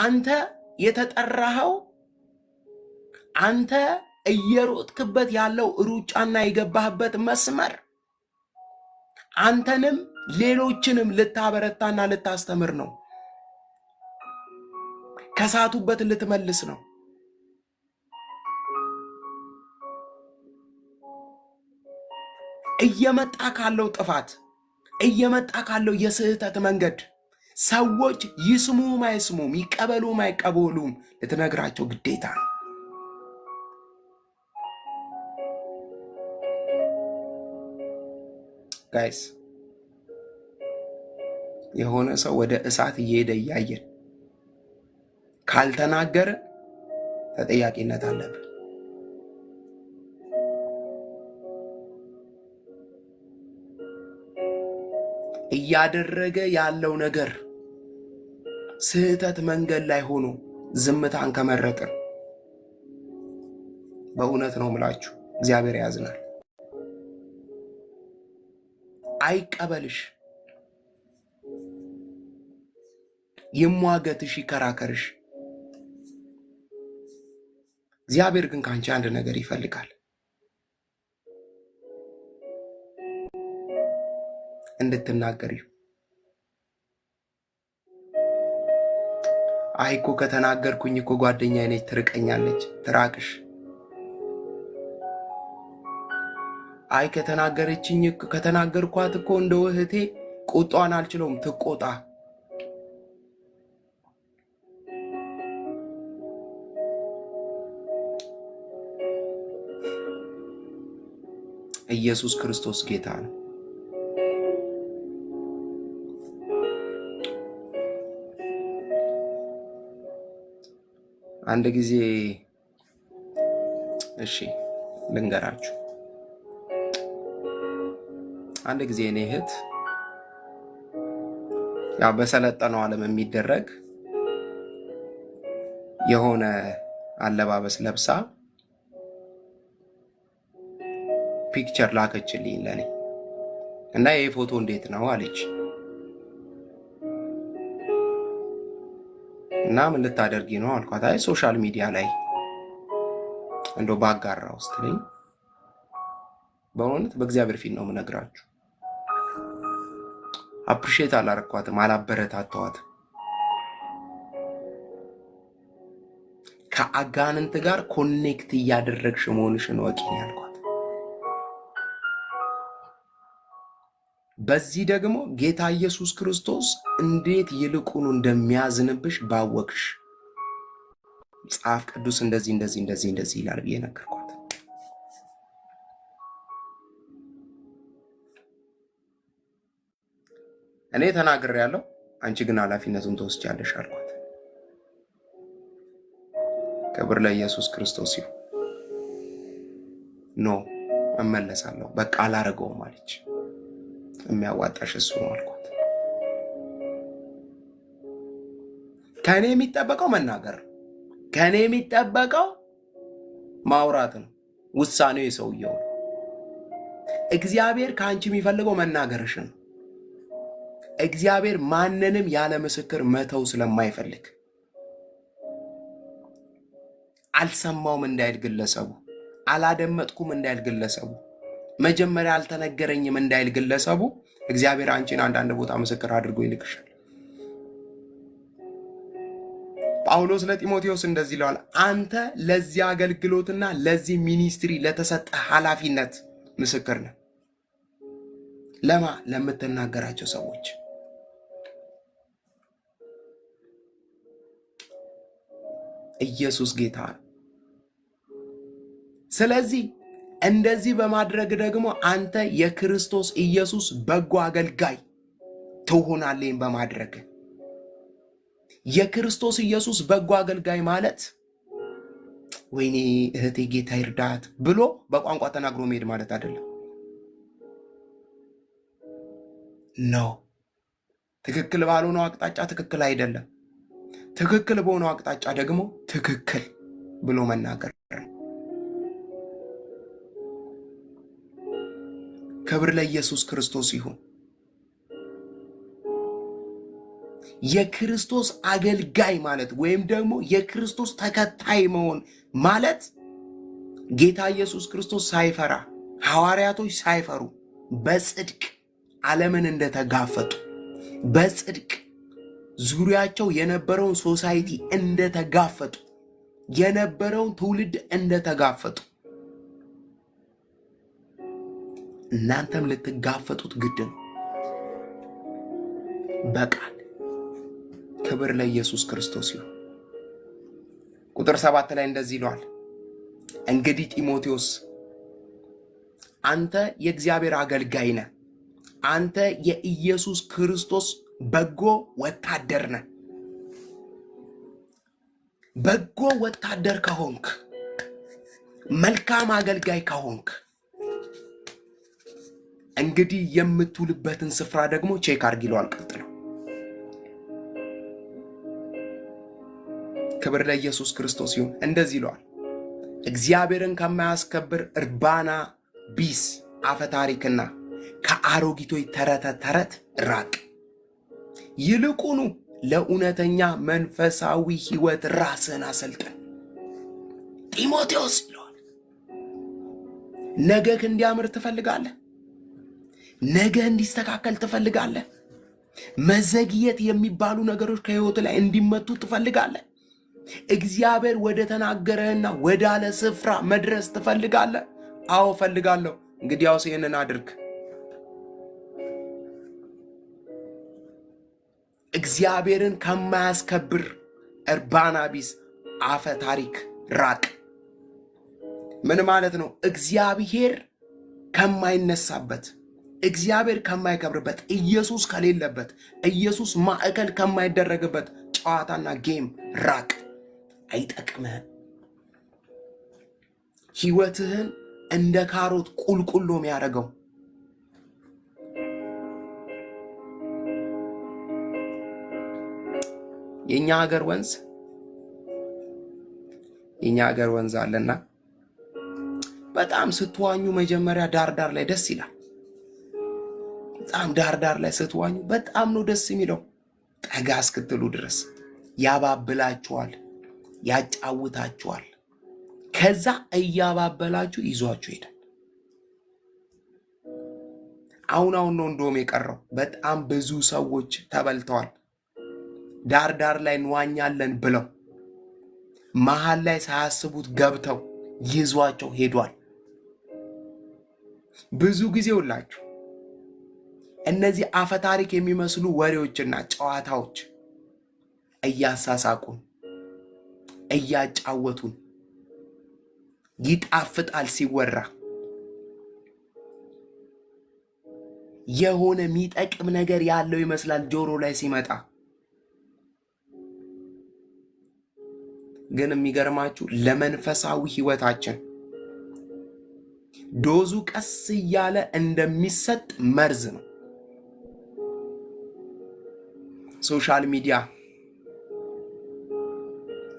አንተ የተጠራኸው አንተ እየሮጥክበት ያለው ሩጫና የገባህበት መስመር አንተንም ሌሎችንም ልታበረታና ልታስተምር ነው። ከሳቱበት ልትመልስ ነው። እየመጣ ካለው ጥፋት እየመጣ ካለው የስህተት መንገድ ሰዎች ይስሙም አይስሙም ይቀበሉም አይቀበሉም ልትነግራቸው ግዴታ ነው። ጋይስ የሆነ ሰው ወደ እሳት እየሄደ እያየን ካልተናገረ ተጠያቂነት አለብን። እያደረገ ያለው ነገር ስህተት መንገድ ላይ ሆኖ ዝምታን ከመረጥን በእውነት ነው ምላችሁ እግዚአብሔር ያዝናል። አይቀበልሽ፣ ይሟገትሽ፣ ይከራከርሽ። እግዚአብሔር ግን ካንቺ አንድ ነገር ይፈልጋል፣ እንድትናገሪው። አይ እኮ ከተናገርኩኝ እኮ ጓደኛዬ ነች ትርቀኛለች፣ ትራቅሽ። አይ ከተናገርኳት እኮ እንደ እህቴ ቁጣዋን አልችለውም፣ ትቆጣ። ኢየሱስ ክርስቶስ ጌታ ነው። አንድ ጊዜ እሺ ልንገራችሁ። አንድ ጊዜ እኔ እህት ያው በሰለጠነው ዓለም የሚደረግ የሆነ አለባበስ ለብሳ ፒክቸር ላከችልኝ ለኔ እና ይሄ ፎቶ እንዴት ነው አለች። እና ምን ልታደርጊ ነው አልኳት። አይ ሶሻል ሚዲያ ላይ እንደው ባጋራ ውስጥ ነኝ። በእውነት በእግዚአብሔር ፊት ነው የምነግራችሁ። አፕሪሼት አላረኳትም፣ አላበረታተዋትም። ከአጋንንት ጋር ኮኔክት እያደረግሽ መሆንሽን ወቂ ነው ያልኳት። በዚህ ደግሞ ጌታ ኢየሱስ ክርስቶስ እንዴት ይልቁኑ እንደሚያዝንብሽ ባወቅሽ። መጽሐፍ ቅዱስ እንደዚህ ይላል ብዬ ነገርኳት። እኔ ተናግሬያለሁ፣ አንቺ ግን ኃላፊነቱን ትወስጃለሽ አልኳት። ክብር ለኢየሱስ ክርስቶስ ይሁን። ኖ እመለሳለሁ፣ በቃ አላረገውም አለች። የሚያዋጣሽ እሱ ነው አልኳት። ከኔ የሚጠበቀው መናገር ነው። ከኔ የሚጠበቀው ማውራት ነው። ውሳኔው የሰውየው ነው። እግዚአብሔር ከአንቺ የሚፈልገው መናገርሽን ነው። እግዚአብሔር ማንንም ያለ ምስክር መተው ስለማይፈልግ አልሰማውም እንዳይል ግለሰቡ፣ አላደመጥኩም እንዳይል ግለሰቡ፣ መጀመሪያ አልተነገረኝም እንዳይል ግለሰቡ እግዚአብሔር አንቺን አንዳንድ ቦታ ምስክር አድርጎ ይልክሻል። ጳውሎስ ለጢሞቴዎስ እንደዚህ ይለዋል፣ አንተ ለዚህ አገልግሎትና ለዚህ ሚኒስትሪ ለተሰጠ ኃላፊነት ምስክር ነህ። ለማ ለምትናገራቸው ሰዎች ኢየሱስ ጌታ ነው። ስለዚህ እንደዚህ በማድረግ ደግሞ አንተ የክርስቶስ ኢየሱስ በጎ አገልጋይ ትሆናለህ። በማድረግ የክርስቶስ ኢየሱስ በጎ አገልጋይ ማለት ወይኔ እህቴ ጌታ ይርዳት ብሎ በቋንቋ ተናግሮ መሄድ ማለት አይደለም። ነው ትክክል ባልሆነው አቅጣጫ ትክክል አይደለም፣ ትክክል በሆነው አቅጣጫ ደግሞ ትክክል ብሎ መናገር። ክብር ለኢየሱስ ክርስቶስ ይሁን። የክርስቶስ አገልጋይ ማለት ወይም ደግሞ የክርስቶስ ተከታይ መሆን ማለት ጌታ ኢየሱስ ክርስቶስ ሳይፈራ፣ ሐዋርያቶች ሳይፈሩ በጽድቅ ዓለምን እንደተጋፈጡ፣ በጽድቅ ዙሪያቸው የነበረውን ሶሳይቲ እንደተጋፈጡ፣ የነበረውን ትውልድ እንደተጋፈጡ እናንተም ልትጋፈጡት ግድ ነው በቃል። ክብር ለኢየሱስ ክርስቶስ ይሁን። ቁጥር 7 ላይ እንደዚህ ይለዋል፣ እንግዲህ ጢሞቴዎስ አንተ የእግዚአብሔር አገልጋይ ነህ፣ አንተ የኢየሱስ ክርስቶስ በጎ ወታደር ነህ። በጎ ወታደር ከሆንክ፣ መልካም አገልጋይ ከሆንክ እንግዲህ የምትውልበትን ስፍራ ደግሞ ቼክ አድርግ ይለዋል። ቀጥሎ ክብር ለኢየሱስ ክርስቶስ ይሁን። እንደዚህ ይለዋል፣ እግዚአብሔርን ከማያስከብር እርባና ቢስ አፈታሪክና ከአሮጊቶች ተረት ራቅ። ይልቁኑ ለእውነተኛ መንፈሳዊ ሕይወት ራስህን አሰልጥን። ጢሞቴዎስ ይለዋል። ነገህ እንዲያምር ትፈልጋለህ? ነገ እንዲስተካከል ትፈልጋለህ? መዘግየት የሚባሉ ነገሮች ከህይወት ላይ እንዲመቱ ትፈልጋለህ? እግዚአብሔር ወደ ተናገረህና ወዳለ ስፍራ መድረስ ትፈልጋለህ? አዎ ፈልጋለሁ። እንግዲያውስ ይህንን አድርግ። እግዚአብሔርን ከማያስከብር እርባና ቢስ አፈ ታሪክ ራቅ። ምን ማለት ነው? እግዚአብሔር ከማይነሳበት፣ እግዚአብሔር ከማይከብርበት፣ ኢየሱስ ከሌለበት፣ ኢየሱስ ማዕከል ከማይደረግበት ጨዋታና ጌም ራቅ። አይጠቅምህም። ህይወትህን እንደ ካሮት ቁልቁሎ የሚያደርገው የኛ ሀገር ወንዝ አለና በጣም ስትዋኙ መጀመሪያ ዳር ላይ ደስ ይላል። በጣም ዳር ላይ ስትዋኙ በጣም ነው ደስ የሚለው። ጠጋ እስክትሉ ድረስ ያባብላችኋል፣ ያጫውታችኋል። ከዛ እያባበላችሁ ይዟችሁ ሄዳል። አሁን ነው እንደውም የቀረው። በጣም ብዙ ሰዎች ተበልተዋል። ዳር ላይ እንዋኛለን ብለው መሃል ላይ ሳያስቡት ገብተው ይዟቸው ሄዷል። ብዙ ጊዜ ሁላችሁ እነዚህ አፈታሪክ የሚመስሉ ወሬዎችና ጨዋታዎች እያሳሳቁን እያጫወቱን ይጣፍጣል ሲወራ። የሆነ የሚጠቅም ነገር ያለው ይመስላል ጆሮ ላይ ሲመጣ። ግን የሚገርማችሁ ለመንፈሳዊ ህይወታችን ዶዙ ቀስ እያለ እንደሚሰጥ መርዝ ነው። ሶሻል ሚዲያ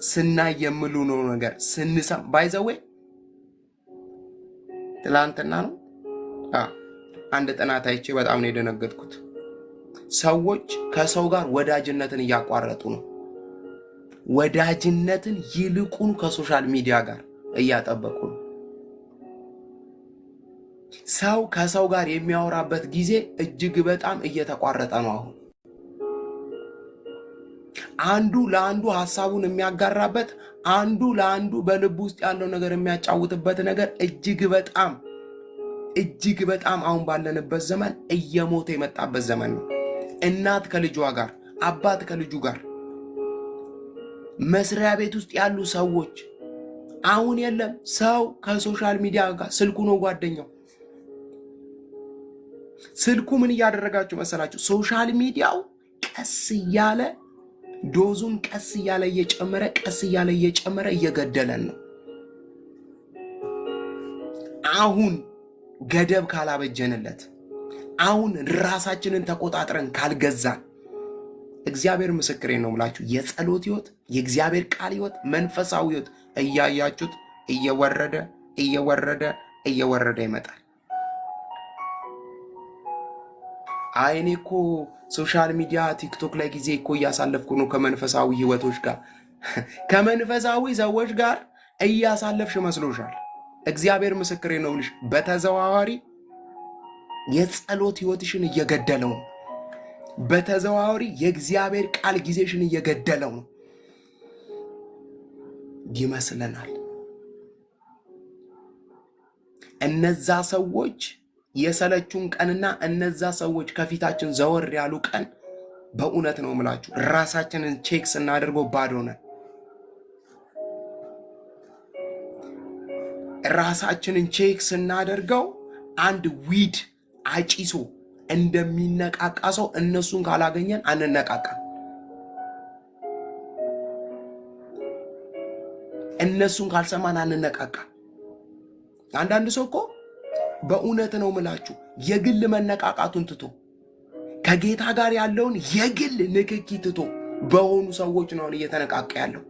ስናይ የምሉነው ነገር ስንሰማ ባይዘዌ ትላንትና ነው አንድ ጥናት አይቼ በጣም ነው የደነገጥኩት። ሰዎች ከሰው ጋር ወዳጅነትን እያቋረጡ ነው። ወዳጅነትን ይልቁን ከሶሻል ሚዲያ ጋር እያጠበቁ ነው። ሰው ከሰው ጋር የሚያወራበት ጊዜ እጅግ በጣም እየተቋረጠ ነው። አሁን አንዱ ለአንዱ ሐሳቡን የሚያጋራበት፣ አንዱ ለአንዱ በልብ ውስጥ ያለው ነገር የሚያጫውትበት ነገር እጅግ በጣም አሁን ባለንበት ዘመን እየሞተ የመጣበት ዘመን ነው። እናት ከልጇ ጋር፣ አባት ከልጁ ጋር፣ መስሪያ ቤት ውስጥ ያሉ ሰዎች አሁን የለም። ሰው ከሶሻል ሚዲያ ጋር ስልኩ ነው ጓደኛው። ስልኩ ምን እያደረጋችሁ መሰላችሁ? ሶሻል ሚዲያው ቀስ እያለ ዶዙን ቀስ እያለ እየጨመረ እየገደለን ነው። አሁን ገደብ ካላበጀንለት፣ አሁን ራሳችንን ተቆጣጥረን ካልገዛን፣ እግዚአብሔር ምስክሬ ነው የምላችሁ የጸሎት ህይወት፣ የእግዚአብሔር ቃል ህይወት፣ መንፈሳዊ ህይወት እያያችሁት እየወረደ ይመጣል። እኔ እኮ ሶሻል ሚዲያ ቲክቶክ ላይ ጊዜ እኮ እያሳለፍኩ ነው ከመንፈሳዊ ህይወቶች ጋር ከመንፈሳዊ ሰዎች ጋር እያሳለፍሽ መስሎሻል? እግዚአብሔር ምስክሬ ነው ልሽ በተዘዋዋሪ የጸሎት ህይወትሽን እየገደለው ነው። በተዘዋዋሪ የእግዚአብሔር ቃል ጊዜሽን እየገደለው ነው ይመስለናል። እነዛ ሰዎች የሰለቹን ቀንና እነዛ ሰዎች ከፊታችን ዘወር ያሉ ቀን በእውነት ነው የምላችሁ ራሳችንን ቼክ ስናደርገው ባዶ ነን። ራሳችንን ቼክ ስናደርገው አንድ ዊድ አጪሶ እንደሚነቃቃ ሰው እነሱን ካላገኘን አንነቃቃም። እነሱን ካልሰማን አንነቃቃም። አንዳንድ ሰው እኮ በእውነት ነው ምላችሁ የግል መነቃቃቱን ትቶ ከጌታ ጋር ያለውን የግል ንክኪ ትቶ በሆኑ ሰዎች ነው እየተነቃቃ ያለው።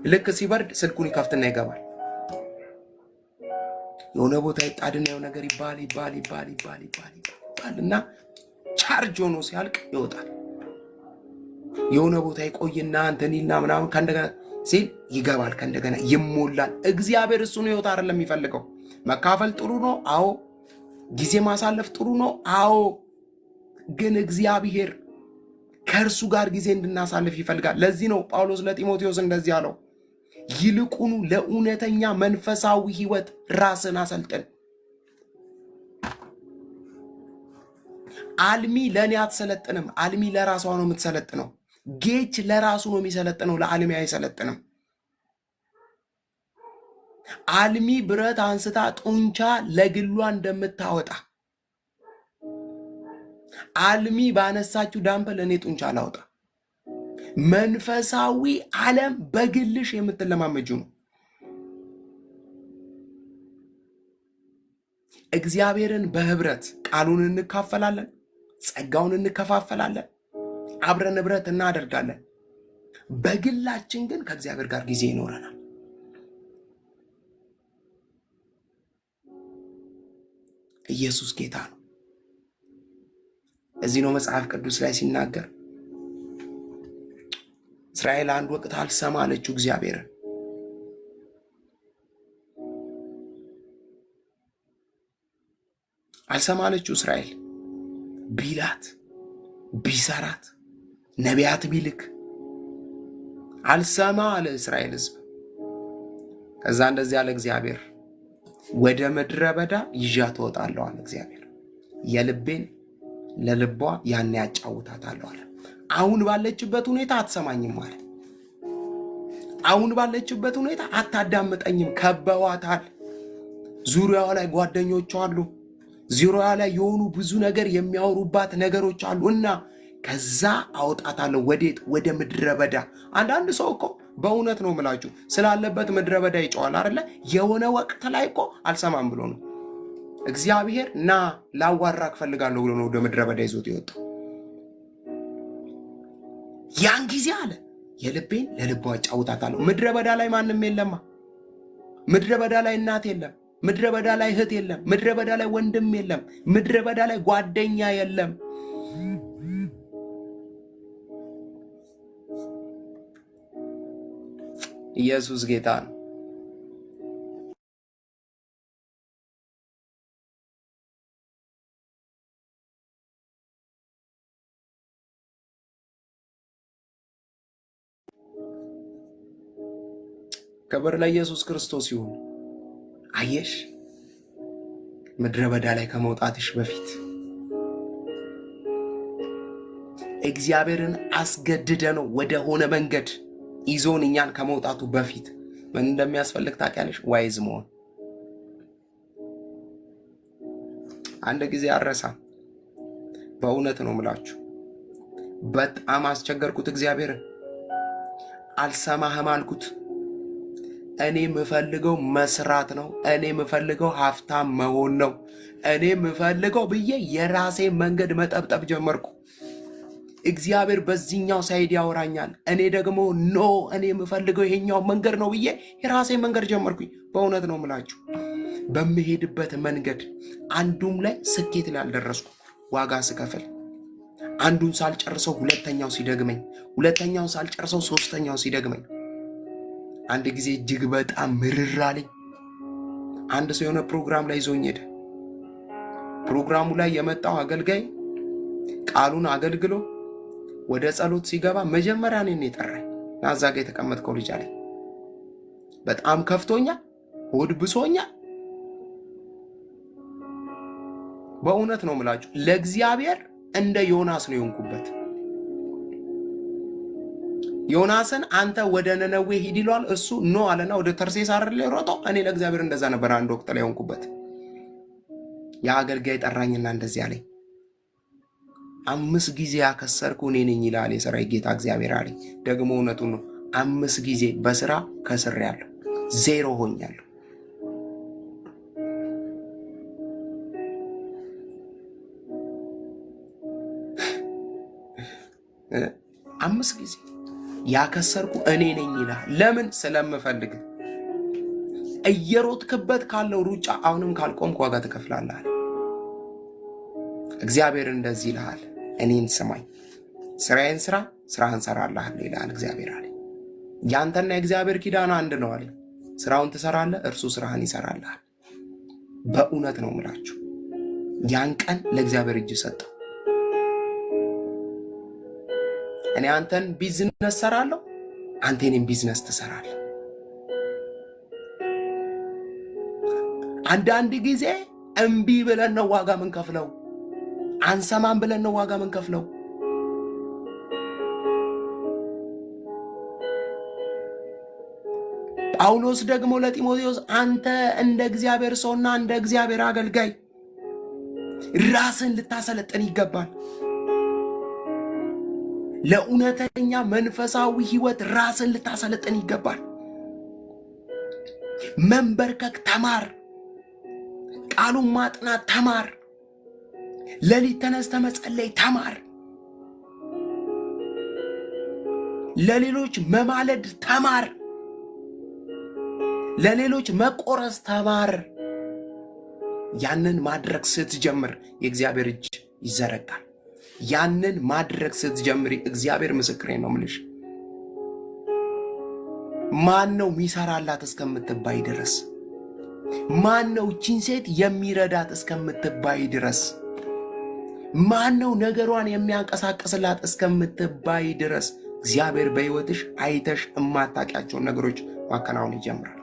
ልክ ሲበርድ ስልኩን ይከፍትና ይገባል። የሆነ ቦታ ይጣድና የሆነ ነገር ይባል እና ቻርጅ ሆኖ ሲያልቅ ይወጣል። የሆነ ቦታ ይቆይና እንተኒና ምናምን ከእንደገና ሲል ይገባል፣ ከእንደገና ይሞላል። እግዚአብሔር እሱን ህይወት አይደለም የሚፈልገው። መካፈል ጥሩ ነው፣ አዎ። ጊዜ ማሳለፍ ጥሩ ነው፣ አዎ። ግን እግዚአብሔር ከእርሱ ጋር ጊዜ እንድናሳልፍ ይፈልጋል። ለዚህ ነው ጳውሎስ ለጢሞቴዎስ እንደዚህ አለው፣ ይልቁኑ ለእውነተኛ መንፈሳዊ ህይወት ራስን አሰልጥን። አልሚ ለእኔ አትሰለጥንም። አልሚ ለራሷ ነው የምትሰለጥነው። ጌች ለራሱ ነው የሚሰለጥነው፣ ለአልሚ አይሰለጥንም። አልሚ ብረት አንስታ ጡንቻ ለግሏ እንደምታወጣ አልሚ ባነሳችሁ ዳምፐል እኔ ጡንቻ ላውጣ። መንፈሳዊ ዓለም በግልሽ የምትለማመጁ ነው። እግዚአብሔርን በህብረት ቃሉን እንካፈላለን፣ ጸጋውን እንከፋፈላለን፣ አብረን ህብረት እናደርጋለን። በግላችን ግን ከእግዚአብሔር ጋር ጊዜ ይኖረናል። ኢየሱስ ጌታ ነው። እዚህ ነው መጽሐፍ ቅዱስ ላይ ሲናገር እስራኤል አንድ ወቅት አልሰማ አለችው እግዚአብሔርን። አልሰማ አለችው እስራኤል። ቢላት ቢሰራት ነቢያት ቢልክ አልሰማ አለ እስራኤል ህዝብ። ከዛ እንደዚህ አለ እግዚአብሔር፣ ወደ ምድረ በዳ ይዣት እወጣለሁ አለ እግዚአብሔር። የልቤን ለልቧ ያን ያጫውታታለሁ አለ። አሁን ባለችበት ሁኔታ አትሰማኝም አለ። አሁን ባለችበት ሁኔታ አታዳምጠኝም። ከበዋታል። ዙሪያዋ ላይ ጓደኞቿ አሉ። ዙሪያዋ ላይ የሆኑ ብዙ ነገር የሚያወሩባት ነገሮች አሉ እና ከዛ አውጣታለሁ። ወዴት? ወደ ምድረ በዳ። አንዳንድ ሰው እኮ በእውነት ነው የምላችሁ ስላለበት ምድረ በዳ ይጮሃል አይደለ? የሆነ ወቅት ላይ እኮ አልሰማም ብሎ ነው እግዚአብሔር ና ላዋራክ ፈልጋለሁ ብሎ ነው ወደ ምድረ በዳ ይዞት የወጣው። ያን ጊዜ አለ የልቤን ለልቧ አጫውታታለሁ። ምድረ በዳ ላይ ማንም የለማ። ምድረ በዳ ላይ እናት የለም። ምድረ በዳ ላይ እህት የለም። ምድረ በዳ ላይ ወንድም የለም። ምድረ በዳ ላይ ጓደኛ የለም። ኢየሱስ ጌታ ነው። ክብር ለኢየሱስ ክርስቶስ ይሁን። አየሽ፣ ምድረ በዳ ላይ ከመውጣትሽ በፊት እግዚአብሔርን አስገድደ ነው ወደ ሆነ መንገድ ይዞን እኛን ከመውጣቱ በፊት ምን እንደሚያስፈልግ ታውቂያለሽ? ዋይዝ መሆን። አንድ ጊዜ አረሳም፣ በእውነት ነው ምላችሁ። በጣም አስቸገርኩት እግዚአብሔርን። አልሰማህም አልኩት። እኔ የምፈልገው መስራት ነው። እኔ የምፈልገው ሀብታም መሆን ነው። እኔ የምፈልገው ብዬ የራሴ መንገድ መጠብጠብ ጀመርኩ። እግዚአብሔር በዚህኛው ሳይድ ያወራኛል፣ እኔ ደግሞ ኖ እኔ የምፈልገው ይሄኛው መንገድ ነው ብዬ የራሴ መንገድ ጀመርኩኝ። በእውነት ነው ምላችሁ። በምሄድበት መንገድ አንዱም ላይ ስኬት ላይ አልደረስኩ። ዋጋ ስከፍል አንዱን ሳልጨርሰው ሁለተኛው ሲደግመኝ፣ ሁለተኛውን ሳልጨርሰው ሶስተኛው ሲደግመኝ፣ አንድ ጊዜ እጅግ በጣም ምርር አለኝ። አንድ ሰው የሆነ ፕሮግራም ላይ ይዞኝ ሄደ። ፕሮግራሙ ላይ የመጣው አገልጋይ ቃሉን አገልግሎ ወደ ጸሎት ሲገባ መጀመሪያ እኔን የጠራኝ እና እዛ ጋ የተቀመጥከው ልጅ አለኝ። በጣም ከፍቶኛል፣ ሆድ ብሶኛል። በእውነት ነው የምላችሁ ለእግዚአብሔር እንደ ዮናስ ነው የሆንኩበት። ዮናስን አንተ ወደ ነነዌ ሂድ ይሏል፣ እሱ ኖ አለና ወደ ተርሴስ አይደል ሮጠው። እኔ ለእግዚአብሔር እንደዛ ነበር አንድ ወቅት ላይ የሆንኩበት። ያ አገልጋይ ጠራኝና እንደዚህ አለኝ፣ 5 ጊዜ ያከሰርኩ እኔ ነኝ ይላል የሰራዊት ጌታ እግዚአብሔር አለኝ። ደግሞ እውነቱን ነው። 5 ጊዜ በስራ ከስሬያለሁ፣ ዜሮ ሆኛለሁ። አምስት ጊዜ ያከሰርኩ እኔ ነኝ ይላል። ለምን? ስለምፈልግ። እየሮጥክበት ካለው ሩጫ አሁንም ካልቆምክ ዋጋ ትከፍላለህ። እግዚአብሔር እንደዚህ ይልሃል፣ እኔን ስማኝ፣ ስራዬን ስራ፣ ስራህን ሰራልሃለሁ ይላል እግዚአብሔር አለ። ያንተና የእግዚአብሔር ኪዳን አንድ ነው አለ። ስራውን ትሰራለህ፣ እርሱ ስራህን ይሰራልሃል። በእውነት ነው የምላችሁ። ያን ቀን ለእግዚአብሔር እጅ ሰጠው። እኔ አንተን ቢዝነስ ሰራለሁ፣ አንተ የኔን ቢዝነስ ትሰራለህ። አንዳንድ ጊዜ እምቢ ብለን ነው ዋጋ ምን ከፍለው፣ አንሰማም ብለን ነው ዋጋ ምን ከፍለው። ጳውሎስ ደግሞ ለጢሞቴዎስ አንተ እንደ እግዚአብሔር ሰውና እንደ እግዚአብሔር አገልጋይ ራስን ልታሰለጥን ይገባል። ለእውነተኛ መንፈሳዊ ህይወት ራስን ልታሰለጥን ይገባል። መንበርከክ ተማር፣ ቃሉን ማጥናት ተማር፣ ሌሊት ተነስተህ መጸለይ ተማር፣ ለሌሎች መማለድ ተማር፣ ለሌሎች መቆረስ ተማር። ያንን ማድረግ ስትጀምር የእግዚአብሔር እጅ ይዘረጋል። ያንን ማድረግ ስትጀምር እግዚአብሔር ምስክሬ ነው የምልሽ፣ ማን ነው የሚሰራላት እስከምትባይ ድረስ፣ ማን ነው እቺን ሴት የሚረዳት እስከምትባይ ድረስ፣ ማን ነው ነገሯን የሚያንቀሳቅስላት እስከምትባይ ድረስ እግዚአብሔር በህይወትሽ አይተሽ የማታውቂያቸውን ነገሮች ማከናወን ይጀምራል።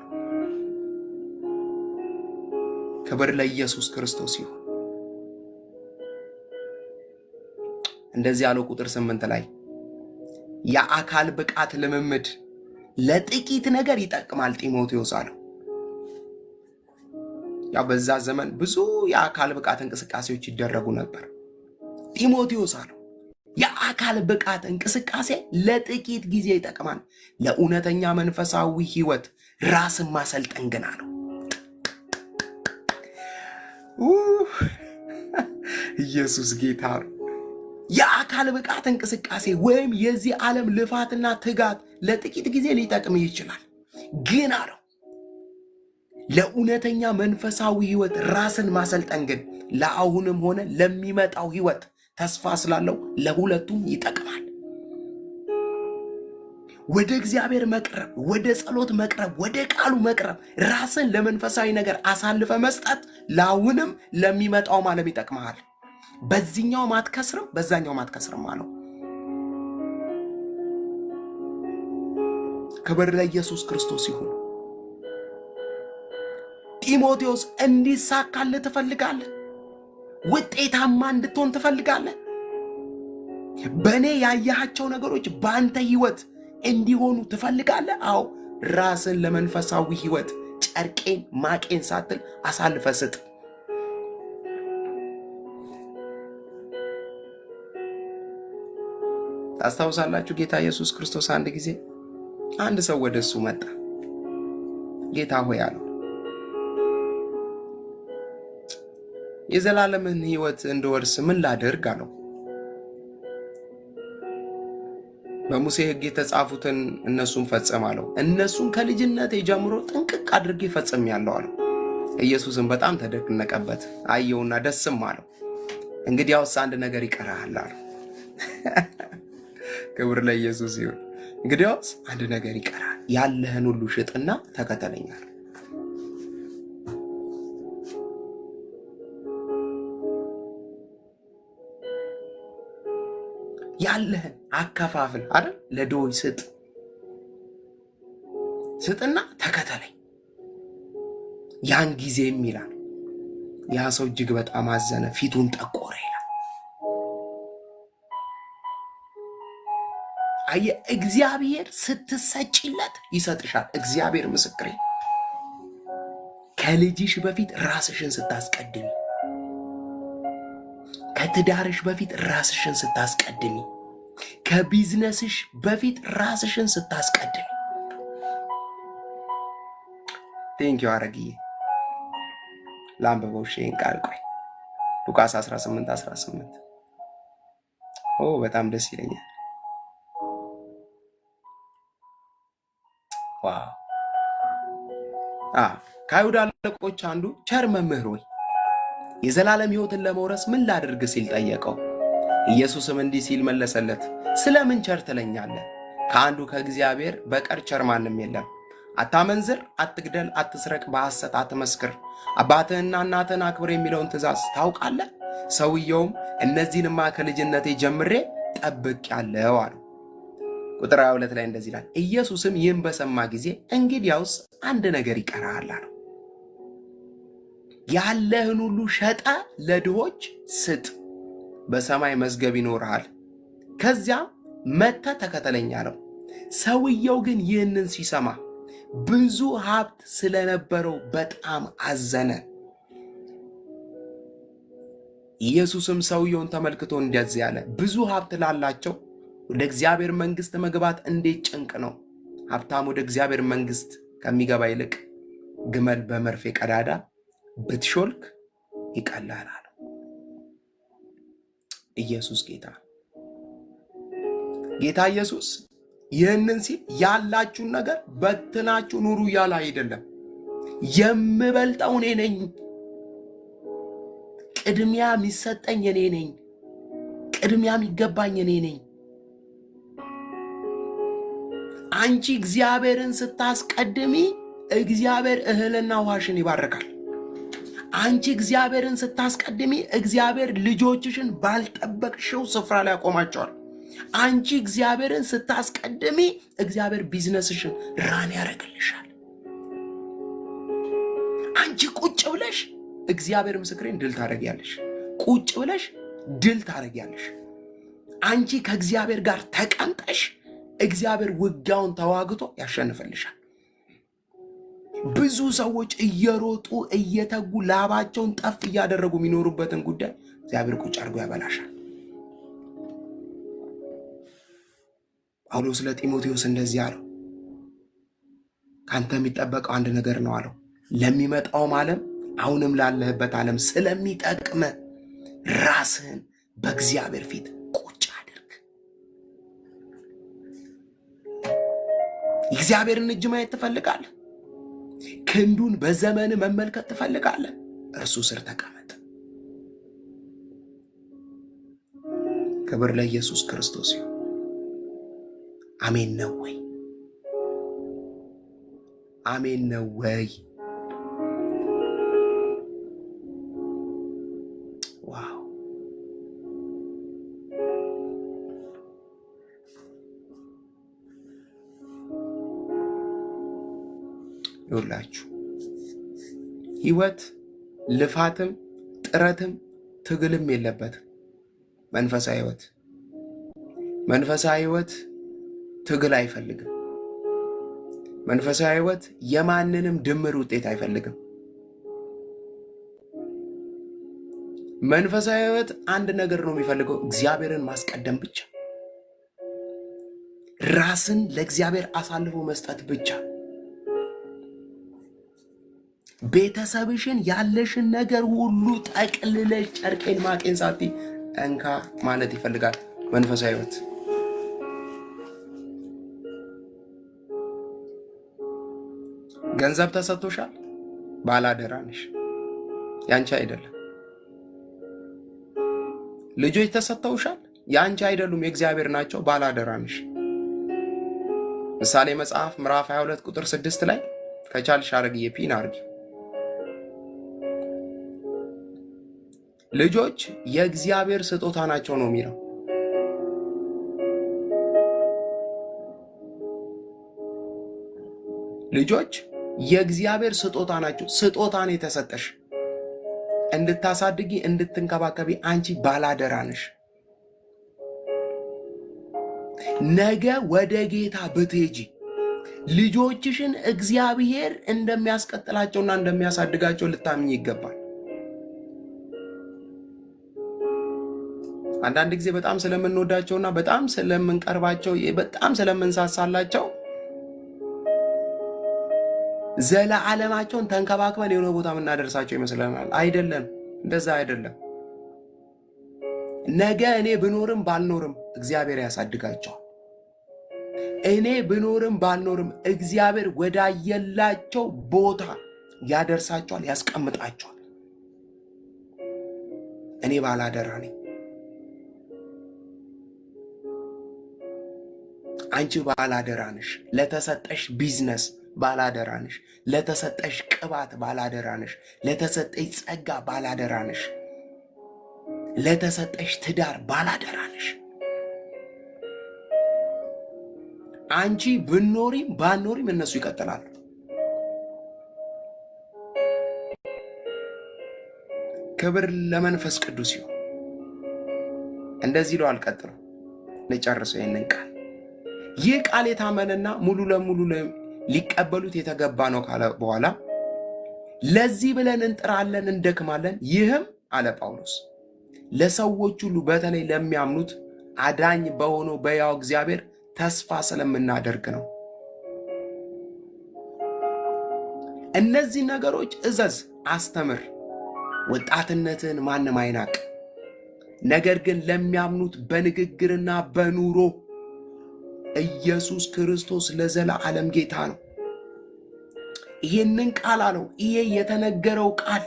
ክብር ለኢየሱስ ክርስቶስ ይሁን። እንደዚህ ያለው ቁጥር 8 ላይ የአካል ብቃት ልምምድ ለጥቂት ነገር ይጠቅማል ጢሞቴዎስ አለው። ያው በዛ ዘመን ብዙ የአካል ብቃት እንቅስቃሴዎች ይደረጉ ነበር። ጢሞቴዎስ አለው የአካል ብቃት እንቅስቃሴ ለጥቂት ጊዜ ይጠቅማል፣ ለእውነተኛ መንፈሳዊ ህይወት ራስን ማሰልጠን ግን አለው። ኢየሱስ ጌታ ነው። የአካል ብቃት እንቅስቃሴ ወይም የዚህ ዓለም ልፋትና ትጋት ለጥቂት ጊዜ ሊጠቅም ይችላል፣ ግን አለው ለእውነተኛ መንፈሳዊ ህይወት ራስን ማሰልጠን ግን ለአሁንም ሆነ ለሚመጣው ህይወት ተስፋ ስላለው ለሁለቱም ይጠቅማል። ወደ እግዚአብሔር መቅረብ፣ ወደ ጸሎት መቅረብ፣ ወደ ቃሉ መቅረብ፣ ራስን ለመንፈሳዊ ነገር አሳልፈ መስጠት ለአሁንም ለሚመጣው ዓለም ይጠቅማል። በዚህኛው ማትከስርም በዛኛው ማትከስርም አለው። ክብር ለኢየሱስ ክርስቶስ ይሁን። ጢሞቴዎስ እንዲሳካልህ ትፈልጋለህ? ውጤታማ እንድትሆን ትፈልጋለህ? በእኔ ያያቸው ነገሮች በአንተ ህይወት እንዲሆኑ ትፈልጋለህ? አዎ፣ ራስን ለመንፈሳዊ ህይወት ጨርቄን ማቄን ሳትል አሳልፈ ስጥ። ታስታውሳላችሁ ጌታ ኢየሱስ ክርስቶስ አንድ ጊዜ አንድ ሰው ወደ እሱ መጣ። ጌታ ሆይ አለው፣ የዘላለምን ህይወት እንድወርስ ምን ላደርግ አለው። በሙሴ ህግ የተጻፉትን እነሱን ፈጽም አለው። እነሱን ከልጅነቴ ጀምሮ ጥንቅቅ አድርጌ ፈጽሜያለሁ አለው። ኢየሱስም በጣም ተደነቀበት፣ አየውና ደስም አለው። እንግዲያውስ አንድ ነገር ይቀርሃል አለው። ክብር ለኢየሱስ ይሁን። እንግዲያውስ አንድ ነገር ይቀርሃል፣ ያለህን ሁሉ ሽጥና ተከተለኝ አለው። ያለህን አከፋፍል አይደል፣ ለድሆች ስጥ፣ ስጥና ተከተለኝ። ያን ጊዜም ይላል ያ ሰው እጅግ በጣም አዘነ፣ ፊቱን ጠቆረ ይላል። አየ እግዚአብሔር ስትሰጪለት ይሰጥሻል። እግዚአብሔር ምስክሬ፣ ከልጅሽ በፊት ራስሽን ስታስቀድሚ፣ ከትዳርሽ በፊት ራስሽን ስታስቀድሚ፣ ከቢዝነስሽ በፊት ራስሽን ስታስቀድሚ። ቴንኪው አረግዬ። ላንብበው ይህን ቃል። ቆይ ሉቃስ 18:18 በጣም ደስ ይለኛል። ዋው! ከአይሁድ አለቆች አንዱ ቸር መምህር ሆይ የዘላለም ሕይወትን ለመውረስ ምን ላድርግ ሲል ጠየቀው። ኢየሱስም እንዲህ ሲል መለሰለት፣ ስለምን ቸር ትለኛለህ? ከአንዱ ከእግዚአብሔር በቀር ቸር ማንም የለም። አታመንዝር፣ አትግደል፣ አትስረቅ፣ በሐሰት አትመስክር፣ አባትህንና እናትህን አክብር የሚለውን ትእዛዝ ታውቃለህ? ሰውየውም እነዚህንማ ከልጅነቴ ጀምሬ ጠብቄአለሁ አለው። ቁጥር 22 ላይ እንደዚህ ይላል፣ ኢየሱስም ይህን በሰማ ጊዜ እንግዲያውስ አንድ ነገር ይቀርሃል አለው። ያለህን ሁሉ ሸጠ ለድሆች ስጥ፣ በሰማይ መዝገብ ይኖርሃል፣ ከዚያም መጥተህ ተከተለኝ አለው። ሰውየው ግን ይህንን ሲሰማ ብዙ ሀብት ስለነበረው በጣም አዘነ። ኢየሱስም ሰውየውን ተመልክቶ እንደዚህ አለ፣ ብዙ ሀብት ላላቸው ወደ እግዚአብሔር መንግሥት መግባት እንዴት ጭንቅ ነው! ሀብታም ወደ እግዚአብሔር መንግሥት ከሚገባ ይልቅ ግመል በመርፌ ቀዳዳ ብትሾልክ ይቀላል አለው። ኢየሱስ ጌታ ኢየሱስ ይህንን ሲል ያላችሁን ነገር በትናችሁ ኑሩ እያለ አይደለም። የምበልጠው እኔ ነኝ፣ ቅድሚያ የሚሰጠኝ እኔ ነኝ፣ ቅድሚያ የሚገባኝ እኔ ነኝ። አንቺ እግዚአብሔርን ስታስቀድሚ እግዚአብሔር እህልና ውሃሽን ይባርካል። አንቺ እግዚአብሔርን ስታስቀድሚ እግዚአብሔር ልጆችሽን ባልጠበቅሽው ስፍራ ላይ ያቆማቸዋል። አንቺ እግዚአብሔርን ስታስቀድሚ እግዚአብሔር ቢዝነስሽን ራን ያደርግልሻል። አንቺ ቁጭ ብለሽ እግዚአብሔር ምስክሬን ድል ታደርጊያለሽ። ቁጭ ብለሽ ድል ታደርጊያለሽ። አንቺ ከእግዚአብሔር ጋር ተቀምጠሽ እግዚአብሔር ውጊያውን ተዋግቶ ያሸንፈልሻል። ብዙ ሰዎች እየሮጡ እየተጉ ላባቸውን ጠፍ እያደረጉ የሚኖሩበትን ጉዳይ እግዚአብሔር ቁጭ አድርጎ ያበላሻል። ጳውሎስ ለጢሞቴዎስ እንደዚህ አለው፣ ካንተ የሚጠበቀው አንድ ነገር ነው አለው። ለሚመጣውም ዓለም አሁንም ላለህበት ዓለም ስለሚጠቅም ራስህን በእግዚአብሔር ፊት ቁጭ አድርግ። እግዚአብሔርን እጅ ማየት ትፈልጋለህ? ክንዱን በዘመን መመልከት ትፈልጋለህ? እርሱ ስር ተቀመጥ። ክብር ለኢየሱስ ክርስቶስ ይሁን። አሜን ነው ወይ? አሜን ነው ወይ? ዋው! ይውላችሁ ህይወት ልፋትም ጥረትም ትግልም የለበትም። መንፈሳዊ ህይወት ትግል አይፈልግም። መንፈሳዊ ህይወት የማንንም ድምር ውጤት አይፈልግም። መንፈሳዊ ህይወት አንድ ነገር ነው የሚፈልገው፣ እግዚአብሔርን ማስቀደም ብቻ፣ ራስን ለእግዚአብሔር አሳልፎ መስጠት ብቻ። ቤተሰብሽን ያለሽን ነገር ሁሉ ጠቅልለሽ ጨርቄን ማቄን ሳቲ እንካ ማለት ይፈልጋል መንፈሳዊ ህይወት። ገንዘብ ተሰጥቶሻል፣ ባላደራ ነሽ፣ ያንቺ አይደለም። ልጆች ተሰጥተውሻል፣ ያንቺ አይደሉም፣ የእግዚአብሔር ናቸው፣ ባላደራ ነሽ። ምሳሌ መጽሐፍ ምዕራፍ 22 ቁጥር 6 ላይ ከቻልሽ አርግዬ ፒን አርጊ። ልጆች የእግዚአብሔር ስጦታ ናቸው ነው የሚለው። ልጆች የእግዚአብሔር ስጦታ ናቸው። ስጦታን የተሰጠሽ እንድታሳድጊ እንድትንከባከቢ አንቺ ባላደራ ነሽ። ነገ ወደ ጌታ ብትሄጂ ልጆችሽን እግዚአብሔር እንደሚያስቀጥላቸውና እንደሚያሳድጋቸው ልታምኝ ይገባል። አንዳንድ ጊዜ በጣም ስለምንወዳቸውና በጣም ስለምንቀርባቸው በጣም ስለምንሳሳላቸው ዘለዓለማቸውን ተንከባክበን የሆነ ቦታ የምናደርሳቸው ይመስለናል። አይደለም፣ እንደዛ አይደለም። ነገ እኔ ብኖርም ባልኖርም እግዚአብሔር ያሳድጋቸዋል። እኔ ብኖርም ባልኖርም እግዚአብሔር ወዳየላቸው ቦታ ያደርሳቸዋል፣ ያስቀምጣቸዋል። እኔ ባላደራ ነኝ። አንቺ ባላደራ ነሽ። ለተሰጠሽ ቢዝነስ ባላደራ ነሽ። ለተሰጠሽ ቅባት ባላደራ ነሽ። ለተሰጠሽ ጸጋ ባላደራ ነሽ። ለተሰጠሽ ትዳር ባላደራ ነሽ። አንቺ ብኖሪም ባኖሪም እነሱ ይቀጥላሉ። ክብር ለመንፈስ ቅዱስ ይሁን። እንደዚህ ነው። አልቀጥለው ልጨርሰው ይህንን ቃል። ይህ ቃል የታመነና ሙሉ ለሙሉ ሊቀበሉት የተገባ ነው ካለ በኋላ ለዚህ ብለን እንጥራለን፣ እንደክማለን። ይህም አለ ጳውሎስ ለሰዎች ሁሉ በተለይ ለሚያምኑት አዳኝ በሆነው በሕያው እግዚአብሔር ተስፋ ስለምናደርግ ነው። እነዚህ ነገሮች እዘዝ፣ አስተምር። ወጣትነትን ማንም አይናቅ። ነገር ግን ለሚያምኑት በንግግርና በኑሮ ኢየሱስ ክርስቶስ ለዘላለም ጌታ ነው። ይህንን ቃል አለው። ይሄ የተነገረው ቃል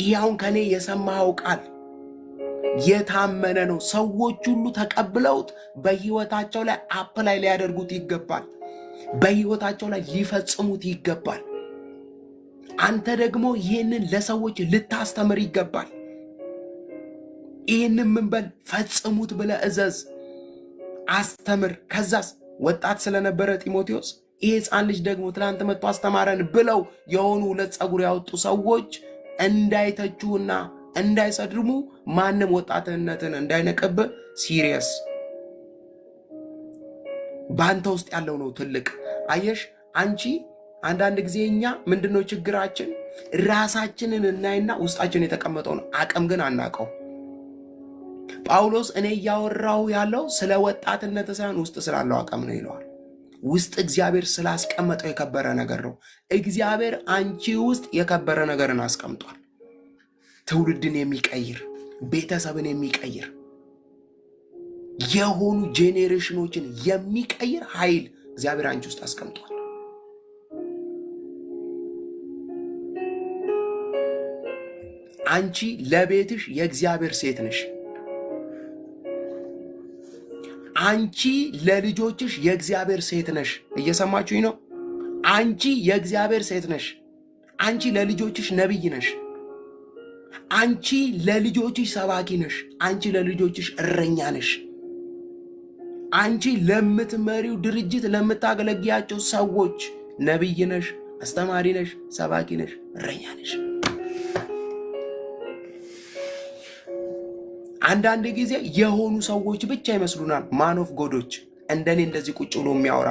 ይሄውን ከኔ የሰማኸው ቃል የታመነ ነው። ሰዎች ሁሉ ተቀብለውት በህይወታቸው ላይ አፕላይ ሊያደርጉት ይገባል። በህይወታቸው ላይ ሊፈጽሙት ይገባል። አንተ ደግሞ ይህንን ለሰዎች ልታስተምር ይገባል። ይህንን ምን በል ፈጽሙት ብለህ እዘዝ፣ አስተምር። ከዛስ ወጣት ስለነበረ ጢሞቴዎስ ይሄ ሕፃን ልጅ ደግሞ ትናንት መጥቶ አስተማረን ብለው የሆኑ ሁለት ፀጉር ያወጡ ሰዎች እንዳይተቹና እንዳይሰድሙ ማንም ወጣትነትን እንዳይነቅብህ ሲሪየስ። በአንተ ውስጥ ያለው ነው ትልቅ። አየሽ አንቺ አንዳንድ ጊዜ እኛ ምንድነው ችግራችን? ራሳችንን እናይና ውስጣችን የተቀመጠውን አቅም ግን አናቀው። ጳውሎስ እኔ እያወራው ያለው ስለ ወጣትነት ሳይሆን ውስጥ ስላለው አቅም ነው ይለዋል። ውስጥ እግዚአብሔር ስላስቀመጠው የከበረ ነገር ነው። እግዚአብሔር አንቺ ውስጥ የከበረ ነገርን አስቀምጧል። ትውልድን የሚቀይር ቤተሰብን የሚቀይር የሆኑ ጄኔሬሽኖችን የሚቀይር ኃይል እግዚአብሔር አንቺ ውስጥ አስቀምጧል። አንቺ ለቤትሽ የእግዚአብሔር ሴት ነሽ። አንቺ ለልጆችሽ የእግዚአብሔር ሴት ነሽ። እየሰማችሁኝ ነው? አንቺ የእግዚአብሔር ሴት ነሽ። አንቺ ለልጆችሽ ነቢይ ነሽ። አንቺ ለልጆችሽ ሰባኪ ነሽ። አንቺ ለልጆችሽ እረኛ ነሽ። አንቺ ለምትመሪው ድርጅት ለምታገለግያቸው ሰዎች ነቢይ ነሽ፣ አስተማሪ ነሽ፣ ሰባኪ ነሽ፣ እረኛ ነሽ። አንዳንድ ጊዜ የሆኑ ሰዎች ብቻ ይመስሉናል ማን ኦፍ ጎዶች፣ እንደኔ እንደዚህ ቁጭ ብሎ የሚያወራ።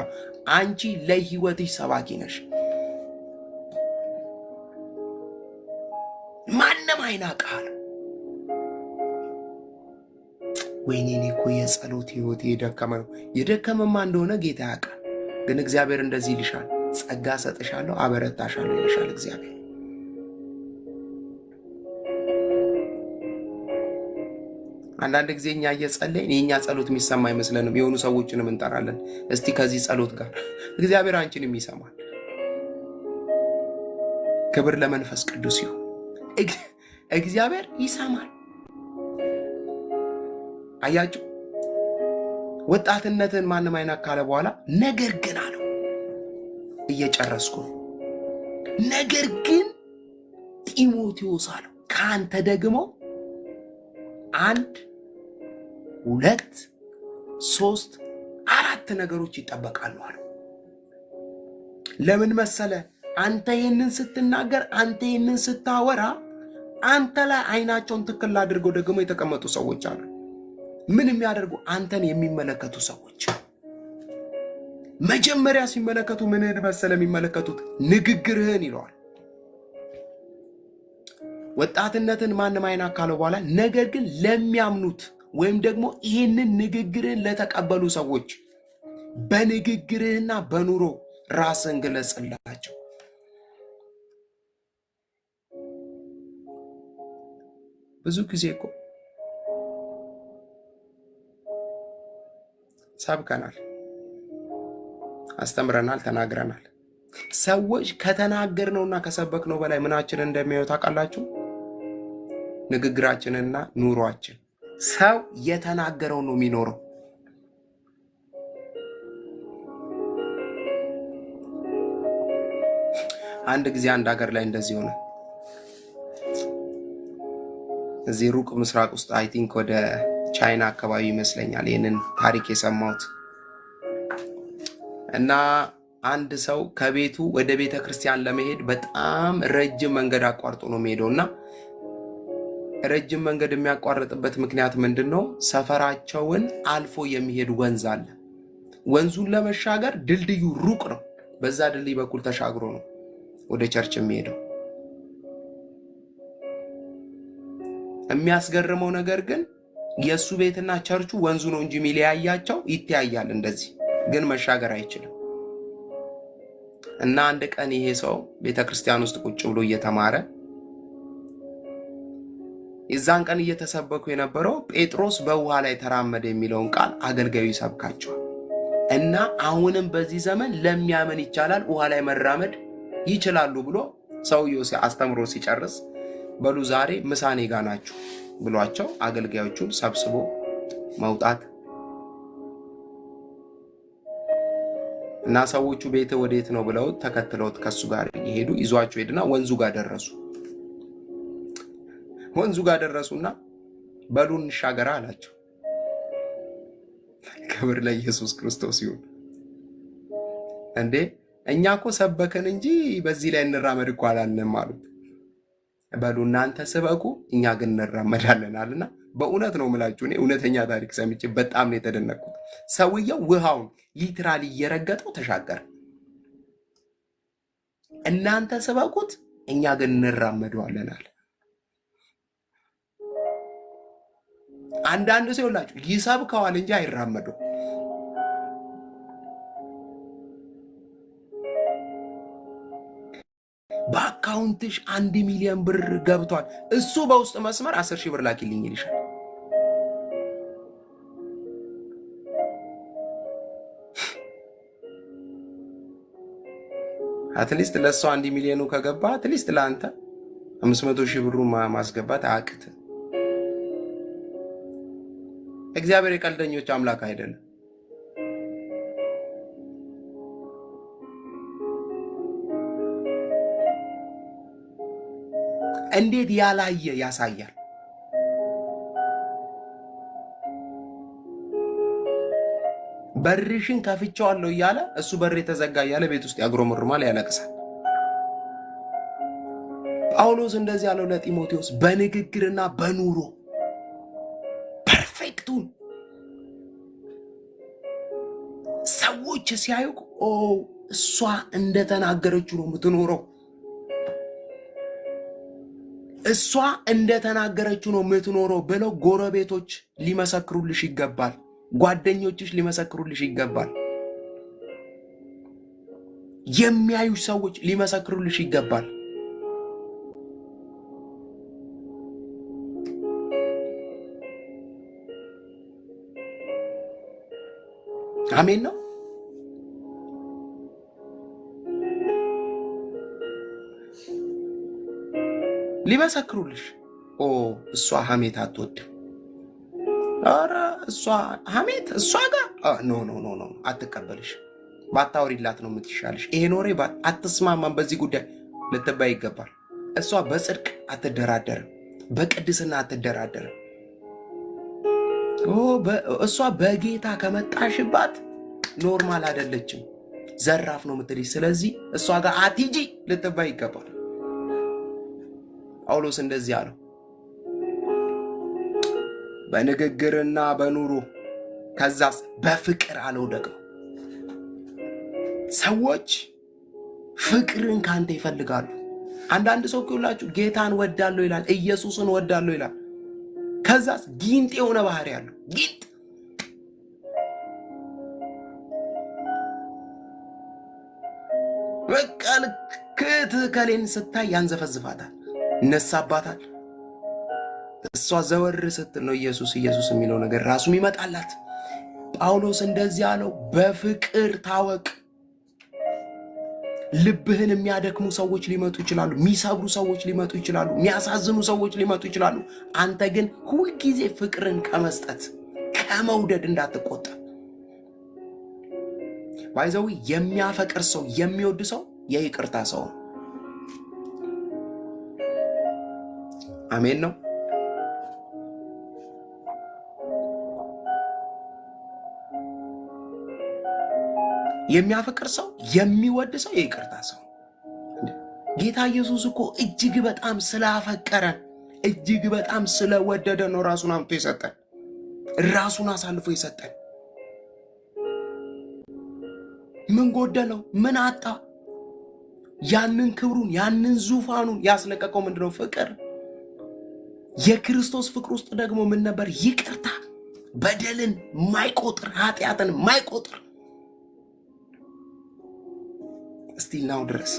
አንቺ ለህይወትሽ ሰባኪ ነሽ። ማንም አይናቃል። ወይኔ እኔ እኮ የጸሎት ህይወት የደከመ ነው። የደከመማ እንደሆነ ጌታ ያውቃል። ግን እግዚአብሔር እንደዚህ ይልሻል፣ ጸጋ ሰጥሻለሁ፣ አበረታሻለሁ ይልሻል እግዚአብሔር። አንዳንድ ጊዜ እኛ እየጸለይን የእኛ ጸሎት የሚሰማ አይመስለንም። የሆኑ ሰዎችንም እንጠራለን፣ እስቲ ከዚህ ጸሎት ጋር። እግዚአብሔር አንቺንም ይሰማል። ክብር ለመንፈስ ቅዱስ ይሁን። እግዚአብሔር ይሰማል። አያችሁ፣ ወጣትነትን ማንም አይናቅ ካለ በኋላ ነገር ግን አለው፣ እየጨረስኩ ነው። ነገር ግን ጢሞቴዎስ አለው ከአንተ ደግሞ 1 2 3 4 ነገሮች ይጠበቃሉ አለው። ለምን መሰለ? አንተ ይህንን ስትናገር፣ አንተ ይህንን ስታወራ፣ አንተ ላይ አይናቸውን ትክክል አድርገው ደግሞ የተቀመጡ ሰዎች አሉ። ምን የሚያደርጉ? አንተን የሚመለከቱ ሰዎች። መጀመሪያ ሲመለከቱ ምንን መሰለ የሚመለከቱት? ንግግርህን ይለዋል። ወጣትነትን ማንም አይናቅ ካለው በኋላ ነገር ግን ለሚያምኑት ወይም ደግሞ ይህንን ንግግርህን ለተቀበሉ ሰዎች በንግግርህና በኑሮ ራስን ግለጽላቸው። ብዙ ጊዜ እኮ ሰብከናል፣ አስተምረናል፣ ተናግረናል። ሰዎች ከተናገርነውና ከሰበክነው በላይ ምናችንን እንደሚያዩ ታውቃላችሁ? ንግግራችንና ኑሯችን። ሰው የተናገረው ነው የሚኖረው። አንድ ጊዜ አንድ ሀገር ላይ እንደዚህ ሆነ። እዚህ ሩቅ ምስራቅ ውስጥ አይ ቲንክ ወደ ቻይና አካባቢ ይመስለኛል ይህንን ታሪክ የሰማሁት። እና አንድ ሰው ከቤቱ ወደ ቤተ ክርስቲያን ለመሄድ በጣም ረጅም መንገድ አቋርጦ ነው የሚሄደው። እና ረጅም መንገድ የሚያቋርጥበት ምክንያት ምንድን ነው? ሰፈራቸውን አልፎ የሚሄድ ወንዝ አለ። ወንዙን ለመሻገር ድልድዩ ሩቅ ነው። በዛ ድልድይ በኩል ተሻግሮ ነው ወደ ቸርች የሚሄደው። የሚያስገርመው ነገር ግን የእሱ ቤትና ቸርቹ ወንዙ ነው እንጂ የሚለያያቸው ይተያያል እንደዚህ፣ ግን መሻገር አይችልም። እና አንድ ቀን ይሄ ሰው ቤተክርስቲያን ውስጥ ቁጭ ብሎ እየተማረ የዛን ቀን እየተሰበኩ የነበረው ጴጥሮስ በውሃ ላይ ተራመደ የሚለውን ቃል አገልጋዩ ይሰብካቸዋል። እና አሁንም በዚህ ዘመን ለሚያምን ይቻላል፣ ውሃ ላይ መራመድ ይችላሉ ብሎ ሰውየው አስተምሮ ሲጨርስ በሉ ዛሬ ምሳኔ ጋ ናችሁ ብሏቸው አገልጋዮቹን ሰብስቦ መውጣት እና ሰዎቹ ቤት ወዴት ነው ብለው ተከትለውት ከሱ ጋር እየሄዱ ይዟቸው ሄድና ወንዙ ጋር ደረሱ። ወንዙ ጋር ደረሱና በሉ እንሻገራ አላቸው። ክብር ለኢየሱስ ክርስቶስ ይሁን። እንዴ እኛ እኮ ሰበከን እንጂ በዚህ ላይ እንራመድ እኮ አላልንም አሉት። በሉ እናንተ ስበኩ እኛ ግን እንራመዳለን አለና፣ በእውነት ነው የምላችሁ እኔ እውነተኛ ታሪክ ሰምቼ በጣም ነው የተደነቅኩት። ሰውየው ውሃውን ሊትራሊ እየረገጠው ተሻገረ። እናንተ ስበኩት እኛ ግን እንራመደዋለን አለ። አንዳንድ ሰው ይላችሁ ይሰብከዋል እንጂ አይራመደው። በአካውንትሽ 1 ሚሊዮን ብር ገብቷል፣ እሱ በውስጥ መስመር 10,000 ብር ላኪልኝ ይልሻል። አትሊስት ለእሱ 1 ሚሊዮኑ ከገባ አትሊስት ለአንተ 500,000 ብሩ ማስገባት አያቅት። እግዚአብሔር የቀልደኞች አምላክ አይደለም። እንዴት ያላየ ያሳያል። በርሽን ከፍቼዋለሁ እያለ እሱ በር የተዘጋ እያለ ቤት ውስጥ ያጉረመርማል፣ ያለቅሳል። ጳውሎስ እንደዚህ ያለው ለጢሞቴዎስ በንግግርና በኑሮ ፐርፌክቱን ሰዎች ሲያዩ እሷ እንደተናገረችው ነው የምትኖረው፣ እሷ እንደተናገረችው ነው የምትኖረው ብለው ጎረቤቶች ሊመሰክሩልሽ ይገባል። ጓደኞችሽ ሊመሰክሩልሽ ይገባል። የሚያዩሽ ሰዎች ሊመሰክሩልሽ ይገባል። አሜን ነው። ሊመሰክሩልሽ እሷ ሐሜት አትወድም። ኧረ እሷ ሐሜት እሷ ጋር ኖ አትቀበልሽ። ባታወሪላት ነው የምትሻልሽ። ይሄ ኖሬ አትስማማም በዚህ ጉዳይ ልትባይ ይገባል። እሷ በጽድቅ አትደራደርም፣ በቅድስና አትደራደርም። እሷ በጌታ ከመጣሽባት ኖርማል አይደለችም፣ ዘራፍ ነው የምትልሽ። ስለዚህ እሷ ጋር አትሂጂ ልትባይ ይገባል። ጳውሎስ እንደዚህ አለው፣ በንግግርና በኑሮ ከዛስ በፍቅር አለው። ደግሞ ሰዎች ፍቅርን ካንተ ይፈልጋሉ። አንዳንድ ሰው ሁላችሁ ጌታን ወዳለሁ ይላል፣ ኢየሱስን ወዳለሁ ይላል። ከዛስ ጊንጥ የሆነ ባህሪ ያለው ጊንጥ በቃ ልክት ከሌን ስታይ ያንዘፈዝፋታል፣ ይነሳባታል። እሷ ዘወር ስትል ነው ኢየሱስ ኢየሱስ የሚለው ነገር ራሱም ይመጣላት። ጳውሎስ እንደዚህ አለው፣ በፍቅር ታወቅ። ልብህን የሚያደክሙ ሰዎች ሊመጡ ይችላሉ። የሚሰብሩ ሰዎች ሊመጡ ይችላሉ። የሚያሳዝኑ ሰዎች ሊመጡ ይችላሉ። አንተ ግን ሁልጊዜ ፍቅርን ከመስጠት ከመውደድ እንዳትቆጠብ። ባይዘዊ የሚያፈቅር ሰው የሚወድ ሰው የይቅርታ ሰው ነው። አሜን ነው። የሚያፈቅር ሰው የሚወድ ሰው የይቅርታ ሰው። ጌታ ኢየሱስ እኮ እጅግ በጣም ስላፈቀረን እጅግ በጣም ስለወደደ ነው ራሱን አምጥቶ የሰጠን፣ ራሱን አሳልፎ የሰጠን። ምን ጎደለው? ምን አጣ? ያንን ክብሩን ያንን ዙፋኑን ያስለቀቀው ምንድነው? ፍቅር። የክርስቶስ ፍቅር ውስጥ ደግሞ ምን ነበር? ይቅርታ። በደልን ማይቆጥር፣ ኃጢአትን ማይቆጥር እስቲል ናው ድረስ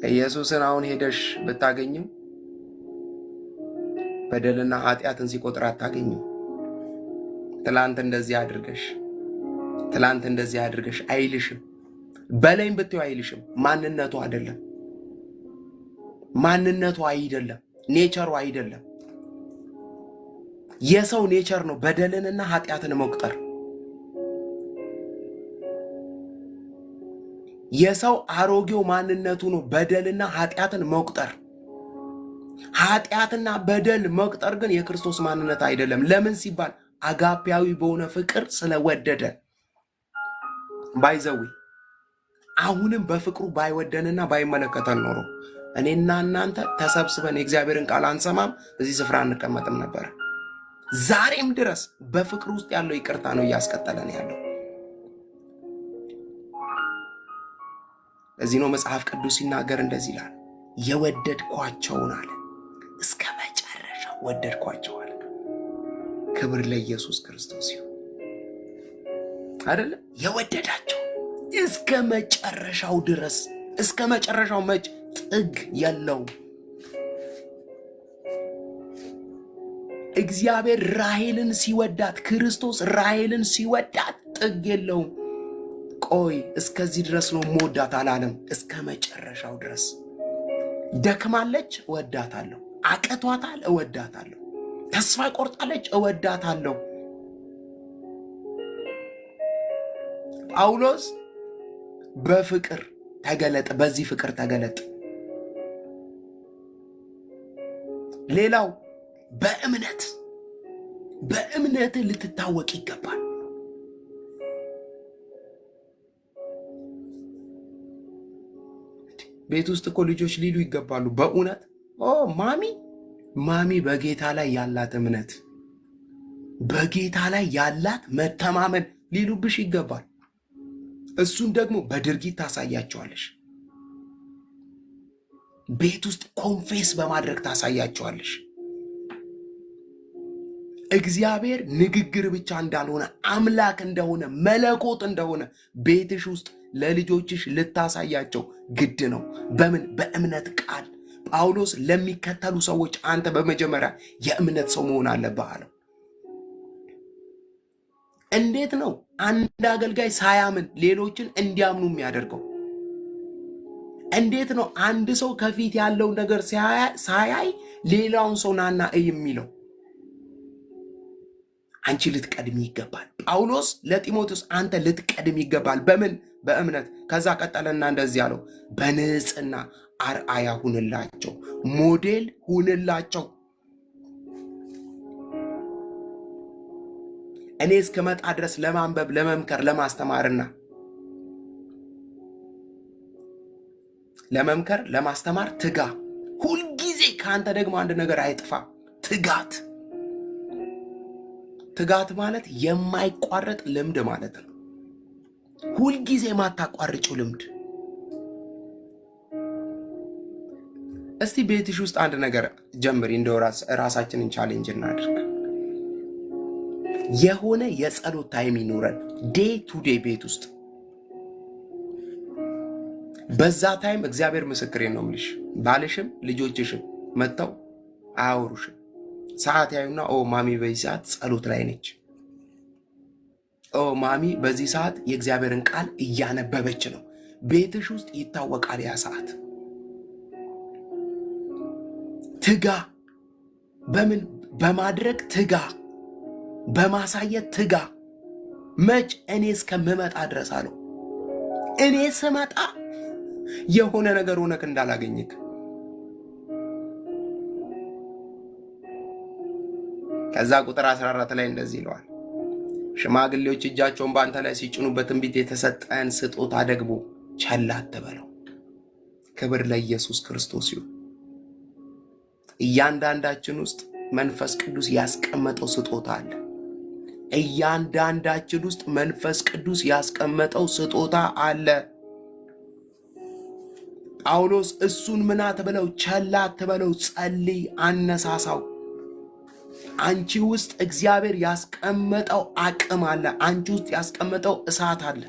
ኢየሱስን አሁን ሄደሽ ብታገኘው በደልና ኃጢአትን ሲቆጥር አታገኘው። ትላንት እንደዚህ አድርገሽ አይልሽም። በላይም ብትይው አይልሽም። ማንነቱ አይደለም፣ ኔቸሩ አይደለም። የሰው ኔቸር ነው በደልንና ኃጢአትን መቁጠር። የሰው አሮጌው ማንነቱ ነው በደልና ኃጢአትን መቁጠር። ኃጢአትና በደል መቁጠር ግን የክርስቶስ ማንነት አይደለም። ለምን ሲባል አጋፒያዊ በሆነ ፍቅር ስለወደደ። ባይዘዊ አሁንም በፍቅሩ ባይወደንና ባይመለከተን ኖሮ እኔና እናንተ ተሰብስበን የእግዚአብሔርን ቃል አንሰማም፣ እዚህ ስፍራ እንቀመጥም ነበር። ዛሬም ድረስ በፍቅር ውስጥ ያለው ይቅርታ ነው እያስቀጠለን ያለው። ለዚህ ነው መጽሐፍ ቅዱስ ሲናገር እንደዚህ ይላል፣ የወደድኳቸውን አለ እስከ መጨረሻው ወደድኳቸው አለ። ክብር ለኢየሱስ ክርስቶስ ይሁን። አይደለ? የወደዳቸው እስከ መጨረሻው ድረስ። እስከ መጨረሻው መጭ ጥግ የለውም። እግዚአብሔር ራሔልን ሲወዳት፣ ክርስቶስ ራሔልን ሲወዳት ጥግ የለውም። ቆይ እስከዚህ ድረስ ነው መወዳት አላለም። እስከ መጨረሻው ድረስ። ደክማለች፣ እወዳታለሁ። አቅቷታል፣ እወዳታለሁ። ተስፋ ቆርጣለች፣ እወዳታለሁ። ጳውሎስ በፍቅር ተገለጠ፣ በዚህ ፍቅር ተገለጠ። ሌላው በእምነት ልትታወቅ ይገባል። ቤት ውስጥ እኮ ልጆች ሊሉ ይገባሉ። በእውነት ማሚ በጌታ ላይ ያላት እምነት፣ በጌታ ላይ ያላት መተማመን ሊሉብሽ ይገባል። እሱን ደግሞ በድርጊት ታሳያቸዋለሽ። ቤት ውስጥ ኮንፌስ በማድረግ ታሳያቸዋለሽ። እግዚአብሔር ንግግር ብቻ እንዳልሆነ፣ አምላክ እንደሆነ፣ መለኮት እንደሆነ ቤትሽ ውስጥ ለልጆችሽ ልታሳያቸው ግድ ነው። በምን? በእምነት ቃል። ጳውሎስ ለሚከተሉ ሰዎች አንተ በመጀመሪያ የእምነት ሰው መሆን አለብህ አለው። እንዴት ነው አንድ አገልጋይ ሳያምን ሌሎችን እንዲያምኑ የሚያደርገው? እንዴት ነው አንድ ሰው ከፊት ያለውን ነገር ሳያይ ሌላውን ሰው ናና እይ የሚለው? አንቺ ልትቀድሚ ይገባል። ጳውሎስ ለጢሞቴዎስ አንተ ልትቀድም ይገባል። በምን? በእምነት። ከዛ ቀጠለና እንደዚህ አለው፣ በንጽሕና አርአያ ሁንላቸው፣ ሞዴል ሁንላቸው። እኔ እስከመጣ ድረስ ለማንበብ፣ ለመምከር፣ ለማስተማር ትጋ። ሁልጊዜ ከአንተ ደግሞ አንድ ነገር አይጥፋ፣ ትጋት ማለት የማይቋረጥ ልምድ ማለት ነው። ሁልጊዜ የማታቋርጭው ልምድ። እስቲ ቤትሽ ውስጥ አንድ ነገር ጀምሪ፣ እንደው ራሳችንን ቻሌንጅ እናድርግ። የሆነ የጸሎት ታይም ይኑረን፣ ዴይ ቱ ዴይ ቤት ውስጥ። በዛ ታይም እግዚአብሔር ምስክሬን ነው የምልሽ፣ ባልሽም ልጆችሽም መጥተው አያወሩሽም። ሰዓት ያዩና ኦ ማሚ በዚህ ሰዓት ጸሎት ላይ ነች፣ ኦ ማሚ በዚህ ሰዓት የእግዚአብሔርን ቃል እያነበበች ነው። ቤትሽ ውስጥ ይታወቃል ያ ሰዓት። ትጋ፣ በምን በማድረግ ትጋ፣ በማሳየት ትጋ። መች እኔ እስከምመጣ ድረስ አለው። እኔ ስመጣ የሆነ ነገር ሆነክ እንዳላገኝክ። ከዛ ቁጥር 14 ላይ እንደዚህ ይለዋል፣ ሽማግሌዎች እጃቸውን በአንተ ላይ ሲጭኑ በትንቢት የተሰጠን ስጦታ ደግሞ ቸል አትበለው። ክብር ለኢየሱስ ክርስቶስ ይሁን። እያንዳንዳችን ውስጥ መንፈስ ቅዱስ ያስቀመጠው ስጦታ አለ። እያንዳንዳችን ውስጥ መንፈስ ቅዱስ ያስቀመጠው ስጦታ አለ። ጳውሎስ እሱን ምን አትበለው፣ ቸል አትበለው፣ ጸልይ፣ አነሳሳው። አንቺ ውስጥ እግዚአብሔር ያስቀመጠው አቅም አለ። አንቺ ውስጥ ያስቀመጠው እሳት አለ።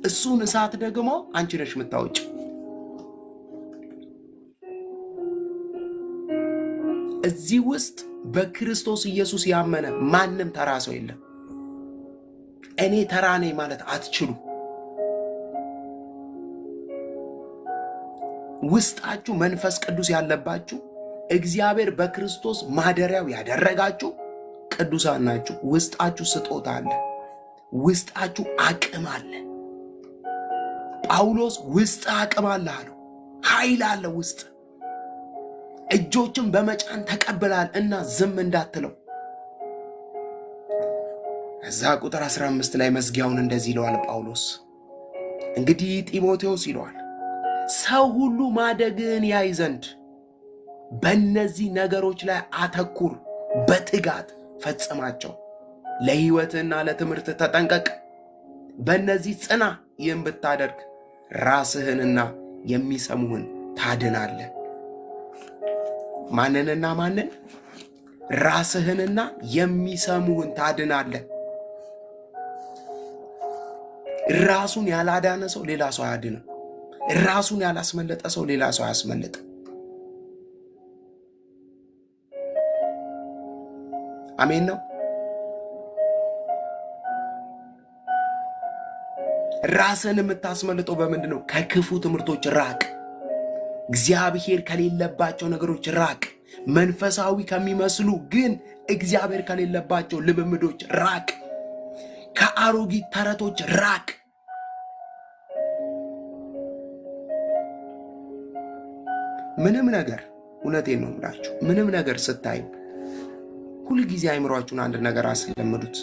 እሱን እሳት ደግሞ አንቺ ነሽ የምታወጪው። እዚህ ውስጥ በክርስቶስ ኢየሱስ ያመነ ማንም ተራ ሰው የለም። እኔ ተራ ነኝ ማለት አትችሉ። ውስጣችሁ መንፈስ ቅዱስ ያለባችሁ፣ እግዚአብሔር በክርስቶስ ማደሪያው ያደረጋችሁ ቅዱሳን ናችሁ። ውስጣችሁ ስጦታ አለ። ውስጣችሁ አቅም አለ። ጳውሎስ ውስጥ አቅም አለ አለው። ኃይል አለ ውስጥ። እጆችን በመጫን ተቀብላል እና ዝም እንዳትለው። እዛ ቁጥር 15 ላይ መዝጊያውን እንደዚህ ይለዋል ጳውሎስ፣ እንግዲህ ጢሞቴዎስ ይለዋል፣ ሰው ሁሉ ማደግን ያይ ዘንድ በእነዚህ ነገሮች ላይ አተኩር፣ በትጋት ፈጽማቸው፣ ለሕይወትና ለትምህርት ተጠንቀቅ፣ በእነዚህ ጽና። ይህን ብታደርግ ራስህንና የሚሰሙህን ታድናለህ። ማንንና ማንን? ራስህንና የሚሰሙህን ታድናለህ። ራሱን ያላዳነ ሰው ሌላ ሰው አያድንም። ራሱን ያላስመለጠ ሰው ሌላ ሰው አያስመልጥም። አሜን ነው። ራስን የምታስመልጠው በምንድን ነው? ከክፉ ትምህርቶች ራቅ። እግዚአብሔር ከሌለባቸው ነገሮች ራቅ። መንፈሳዊ ከሚመስሉ ግን እግዚአብሔር ከሌለባቸው ልምምዶች ራቅ። ከአሮጊት ተረቶች ራቅ። ምንም ነገር እውነቴን ነው የምላችሁ፣ ምንም ነገር ስታዩ ሁልጊዜ አይምሯችሁን አንድ ነገር አስለምዱት።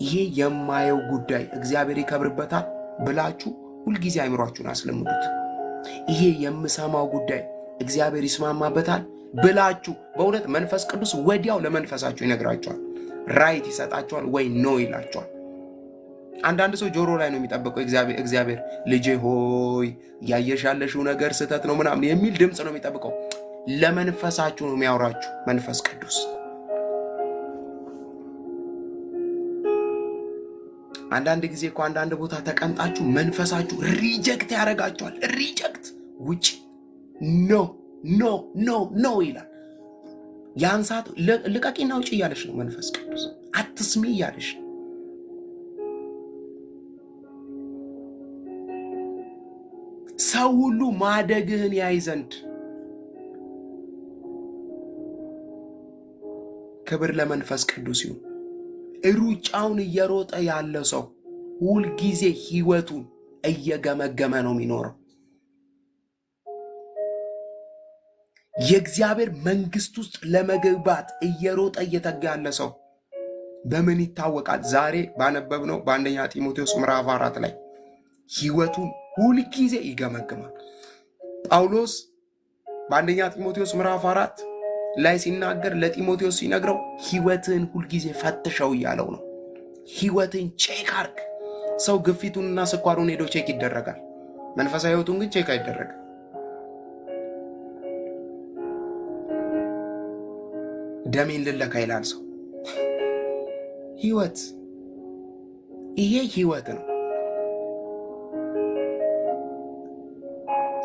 ይሄ የማየው ጉዳይ እግዚአብሔር ይከብርበታል ብላችሁ ሁልጊዜ አይምሯችሁን አስለምዱት። ይሄ የምሰማው ጉዳይ እግዚአብሔር ይስማማበታል ብላችሁ በእውነት መንፈስ ቅዱስ ወዲያው ለመንፈሳችሁ ይነግራችኋል። ራይት ይሰጣችኋል ወይ ኖ ይላችኋል። አንዳንድ ሰው ጆሮ ላይ ነው የሚጠብቀው። እግዚአብሔር ልጄ ሆይ እያየሽ ያለሽው ነገር ስህተት ነው ምናምን የሚል ድምፅ ነው የሚጠብቀው። ለመንፈሳችሁ ነው የሚያወራችሁ መንፈስ ቅዱስ። አንዳንድ ጊዜ እኮ አንዳንድ ቦታ ተቀምጣችሁ መንፈሳችሁ ሪጀክት ያደርጋችኋል። ሪጀክት ውጭ ኖ ኖ ኖ ኖ ይላል። ያን ሰዓት ልቀቂና ውጭ እያለሽ ነው መንፈስ ቅዱስ። አትስሚ እያለሽ ነው። ሰው ሁሉ ማደግህን ያይ ዘንድ። ክብር ለመንፈስ ቅዱስ ይሁን። ሩጫውን እየሮጠ ያለ ሰው ሁልጊዜ ህይወቱን እየገመገመ ነው የሚኖረው። የእግዚአብሔር መንግስት ውስጥ ለመግባት እየሮጠ እየተጋ ያለ ሰው በምን ይታወቃል? ዛሬ ባነበብነው በአንደኛ ጢሞቴዎስ ምዕራፍ 4 ላይ ህይወቱን ሁልጊዜ ይገመግማል። ጳውሎስ በአንደኛ ጢሞቴዎስ ምዕራፍ 4 ላይ ሲናገር ለጢሞቴዎስ ሲነግረው ህይወትን ሁልጊዜ ፈትሸው እያለው ነው። ህይወትን ቼክ አርግ። ሰው ግፊቱንና ስኳሩን ሄዶ ቼክ ይደረጋል። መንፈሳዊ ህይወቱን ግን ቼክ አይደረግም። ደሜን ልለካ ይላል ሰው። ህይወት ይሄ ህይወት ነው።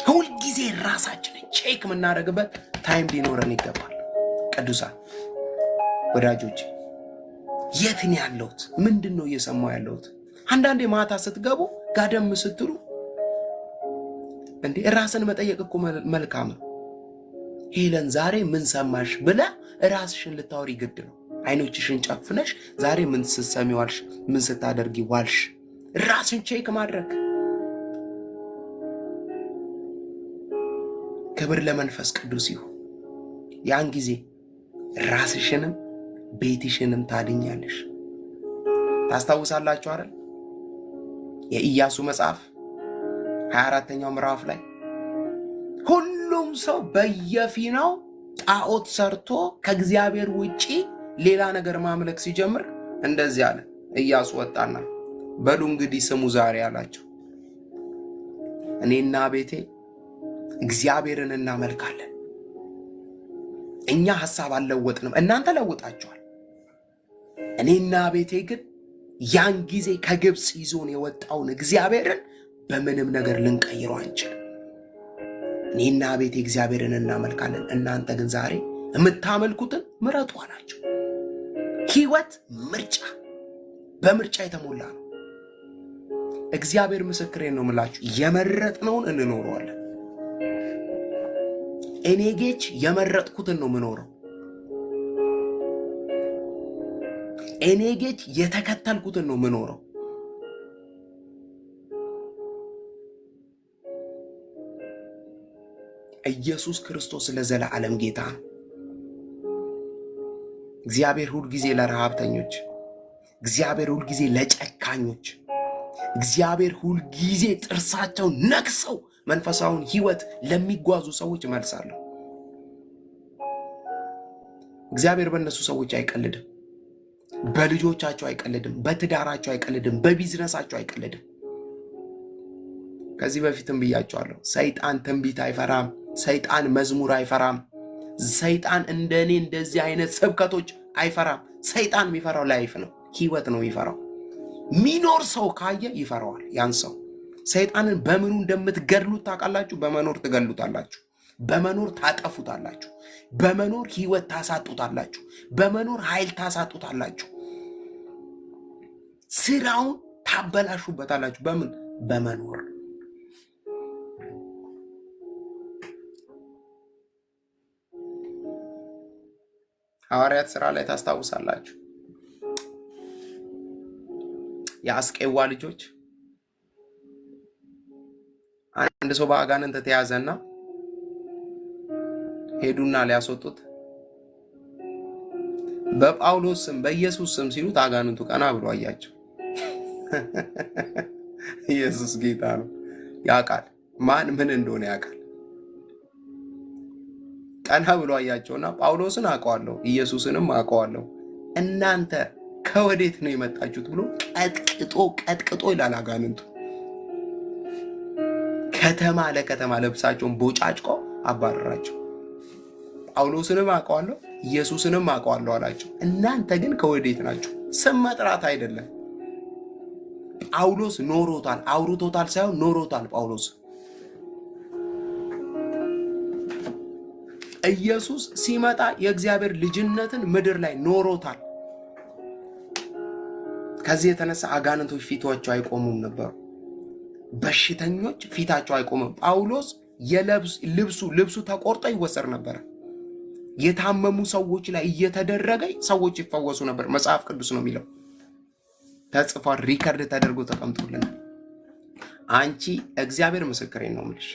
ሁልጊዜ ራሳችንን ቼክ የምናደርግበት ታይም ሊኖረን ይገባል። ቅዱሳን ወዳጆች የት ነው ያለሁት? ምንድን ነው እየሰማሁ ያለሁት? አንዳንዴ ማታ ስትገቡ ጋደም ስትሉ እንዴ ራስን መጠየቅ እኮ መልካም ነው። ሄለን ዛሬ ምን ሰማሽ ብለህ ራስሽን ልታወሪ ግድ ነው። አይኖችሽን ጨፍነሽ ዛሬ ምን ስትሰሚ ዋልሽ? ምን ስታደርጊ ዋልሽ? ራስን ቼክ ማድረግ። ክብር ለመንፈስ ቅዱስ ይሁን። ያን ጊዜ ራስሽንም ቤትሽንም ታድኛለሽ። ታስታውሳላችሁ አይደል? የኢያሱ መጽሐፍ 24ኛው ምዕራፍ ላይ ሁሉም ሰው በየፊናው ጣዖት ሰርቶ ከእግዚአብሔር ውጪ ሌላ ነገር ማምለክ ሲጀምር እንደዚህ አለ። ኢያሱ ወጣና በሉ እንግዲህ ስሙ ዛሬ አላቸው፣ እኔና ቤቴ እግዚአብሔርን እናመልካለን። እኛ ሐሳብ አልለወጥንም፣ እናንተ ለውጣችኋል። እኔና ቤቴ ግን ያን ጊዜ ከግብፅ ይዞን የወጣውን እግዚአብሔርን በምንም ነገር ልንቀይረው አንችልም። እኔና ቤቴ እግዚአብሔርን እናመልካለን፣ እናንተ ግን ዛሬ የምታመልኩትን ምረጡ አላቸው። ህይወት ምርጫ፣ በምርጫ የተሞላ ነው። እግዚአብሔር ምስክሬን ነው የምላችሁ፣ የመረጥነውን እንኖረዋለን። እኔ ጌች የመረጥኩትን ነው የምኖረው። እኔ ጌች የተከተልኩትን ነው የምኖረው። ኢየሱስ ክርስቶስ ለዘላለም ጌታ ነው። እግዚአብሔር ሁል ጊዜ ለረሃብተኞች፣ እግዚአብሔር ሁል ጊዜ ለጨካኞች፣ እግዚአብሔር ሁል ጊዜ ጥርሳቸው ነክሰው መንፈሳውን ህይወት ለሚጓዙ ሰዎች መልሳለሁ። እግዚአብሔር በእነሱ ሰዎች አይቀልድም። በልጆቻቸው አይቀልድም፣ በትዳራቸው አይቀልድም፣ በቢዝነሳቸው አይቀልድም። ከዚህ በፊትም ብያቸዋለሁ። ሰይጣን ትንቢት አይፈራም፣ ሰይጣን መዝሙር አይፈራም፣ ሰይጣን እንደኔ እንደዚህ አይነት ስብከቶች አይፈራም። ሰይጣን የሚፈራው ላይፍ ነው፣ ህይወት ነው የሚፈራው። ሚኖር ሰው ካየ ይፈራዋል ያን ሰው። ሰይጣንን በምኑ እንደምትገድሉት ታውቃላችሁ? በመኖር ትገድሉታላችሁ፣ በመኖር ታጠፉታላችሁ፣ በመኖር ህይወት ታሳጡታላችሁ፣ በመኖር ኃይል ታሳጡታላችሁ፣ ስራውን ታበላሹበታላችሁ። በምን? በመኖር። ሐዋርያት ሥራ ላይ ታስታውሳላችሁ። የአስቄዋ ልጆች አንድ ሰው በአጋንንት ተያዘና ሄዱና ሊያስወጡት በጳውሎስ ስም በኢየሱስ ስም ሲሉት አጋንንቱ ቀና ብሎ አያቸው። ኢየሱስ ጌታ ነው። ያውቃል፣ ማን ምን እንደሆነ ያውቃል። ቀና ብሎ አያቸውና ጳውሎስን አውቀዋለሁ ኢየሱስንም አውቀዋለሁ፣ እናንተ ከወዴት ነው የመጣችሁት ብሎ ቀጥቅጦ ይላል አጋንንቱ። ከተማ ለከተማ ልብሳቸውን ቦጫጭቆ አባረራቸው። ጳውሎስንም አውቀዋለሁ ኢየሱስንም አውቀዋለሁ አላቸው። እናንተ ግን ከወዴት ናችሁ? ስም መጥራት አይደለም። ጳውሎስ ኖሮታል፣ አውርቶታል ሳይሆን ኖሮታል። ጳውሎስ ኢየሱስ ሲመጣ የእግዚአብሔር ልጅነትን ምድር ላይ ኖሮታል። ከዚህ የተነሳ አጋንንቶች ፊታቸው አይቆሙም ነበሩ። በሽተኞች ፊታቸው አይቆምም። ጳውሎስ ልብሱ ተቆርጦ ይወሰድ ነበር። የታመሙ ሰዎች ላይ እየተደረገ ሰዎች ይፈወሱ ነበር። መጽሐፍ ቅዱስ ነው የሚለው፣ ተጽፏል፣ ሪከርድ ተደርጎ ተቀምጦልናል። አንቺ እግዚአብሔር ምስክሬን ነው የምልሽ፣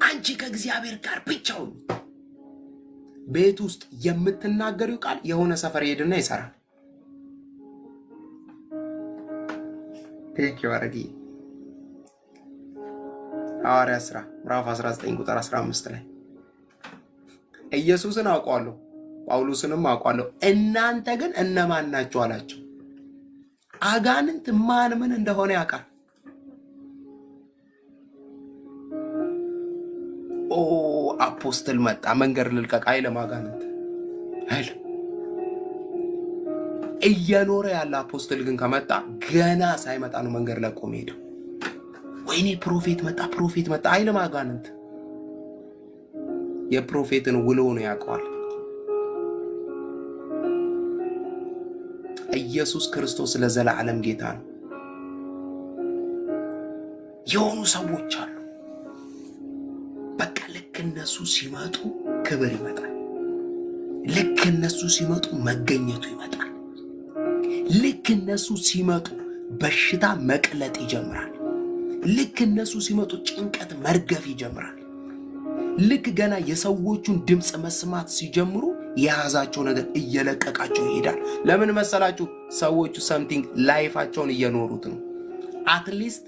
አንቺ ከእግዚአብሔር ጋር ብቻውን ቤት ውስጥ የምትናገሪው ቃል የሆነ ሰፈር ሄድና ይሰራል። ቴክ ያረጊ ሐዋርያት ሥራ ምዕራፍ 19 ቁጥር 15 ላይ ኢየሱስን አውቀዋለሁ ጳውሎስንም አውቀዋለሁ፣ እናንተ ግን እነማን ናችሁ አላቸው። አጋንንት ማን ምን እንደሆነ ያውቃል። ኦ አፖስትል መጣ መንገድ ልልቀቅ አይልም አጋንንት አይልም። እየኖረ ያለ አፖስትል ግን ከመጣ ገና ሳይመጣ ነው መንገድ ለቆ ሄደው። ወይኔ ፕሮፌት መጣ አይልም አጋንንት። የፕሮፌትን ውሎ ነው ያውቀዋል። ኢየሱስ ክርስቶስ ለዘላለም ጌታ ነው። የሆኑ ሰዎች አሉ። በቃ ልክ እነሱ ሲመጡ ክብር ይመጣል። ልክ እነሱ ሲመጡ መገኘቱ ይመጣል። ልክ እነሱ ሲመጡ በሽታ መቅለጥ ይጀምራል። ልክ እነሱ ሲመጡ ጭንቀት መርገፍ ይጀምራል። ልክ ገና የሰዎቹን ድምፅ መስማት ሲጀምሩ የያዛቸው ነገር እየለቀቃቸው ይሄዳል። ለምን መሰላችሁ? ሰዎቹ ሰምቲንግ ላይፋቸውን እየኖሩት ነው። አትሊስት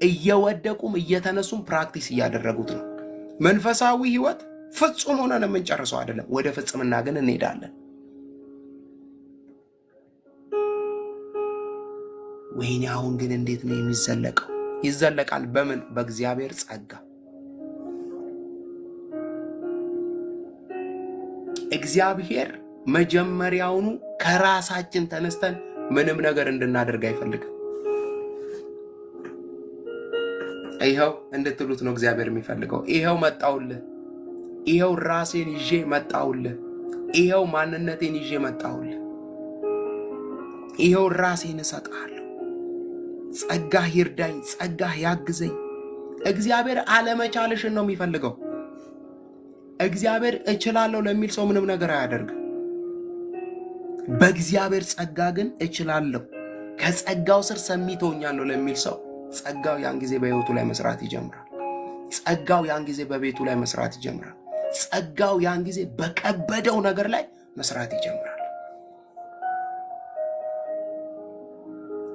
እየወደቁም እየተነሱም ፕራክቲስ እያደረጉት ነው። መንፈሳዊ ህይወት ፍጹም ሆነን የምንጨርሰው አይደለም። ወደ ፍጽምና ግን እንሄዳለን። ወይኔ አሁን ግን እንዴት ነው የሚዘለቀው? ይዘለቃል። በምን? በእግዚአብሔር ጸጋ። እግዚአብሔር መጀመሪያውኑ ከራሳችን ተነስተን ምንም ነገር እንድናደርግ አይፈልግም። ይኸው እንድትሉት ነው እግዚአብሔር የሚፈልገው። ይኸው መጣውልህ፣ ይኸው ራሴን ይዤ መጣውልህ፣ ይኸው ማንነቴን ይዤ መጣውልህ፣ ይኸው ራሴን እሰጥሃለሁ፣ ጸጋህ ይርዳኝ፣ ጸጋህ ያግዘኝ። እግዚአብሔር አለመቻልሽን ነው የሚፈልገው። እግዚአብሔር እችላለሁ ለሚል ሰው ምንም ነገር አያደርግም። በእግዚአብሔር ጸጋ ግን እችላለሁ፣ ከጸጋው ስር ሰሚቶኛለሁ ለሚል ሰው ጸጋው ያን ጊዜ በህይወቱ ላይ መስራት ይጀምራል። ጸጋው ያን ጊዜ በቤቱ ላይ መስራት ይጀምራል። ጸጋው ያን ጊዜ በከበደው ነገር ላይ መስራት ይጀምራል።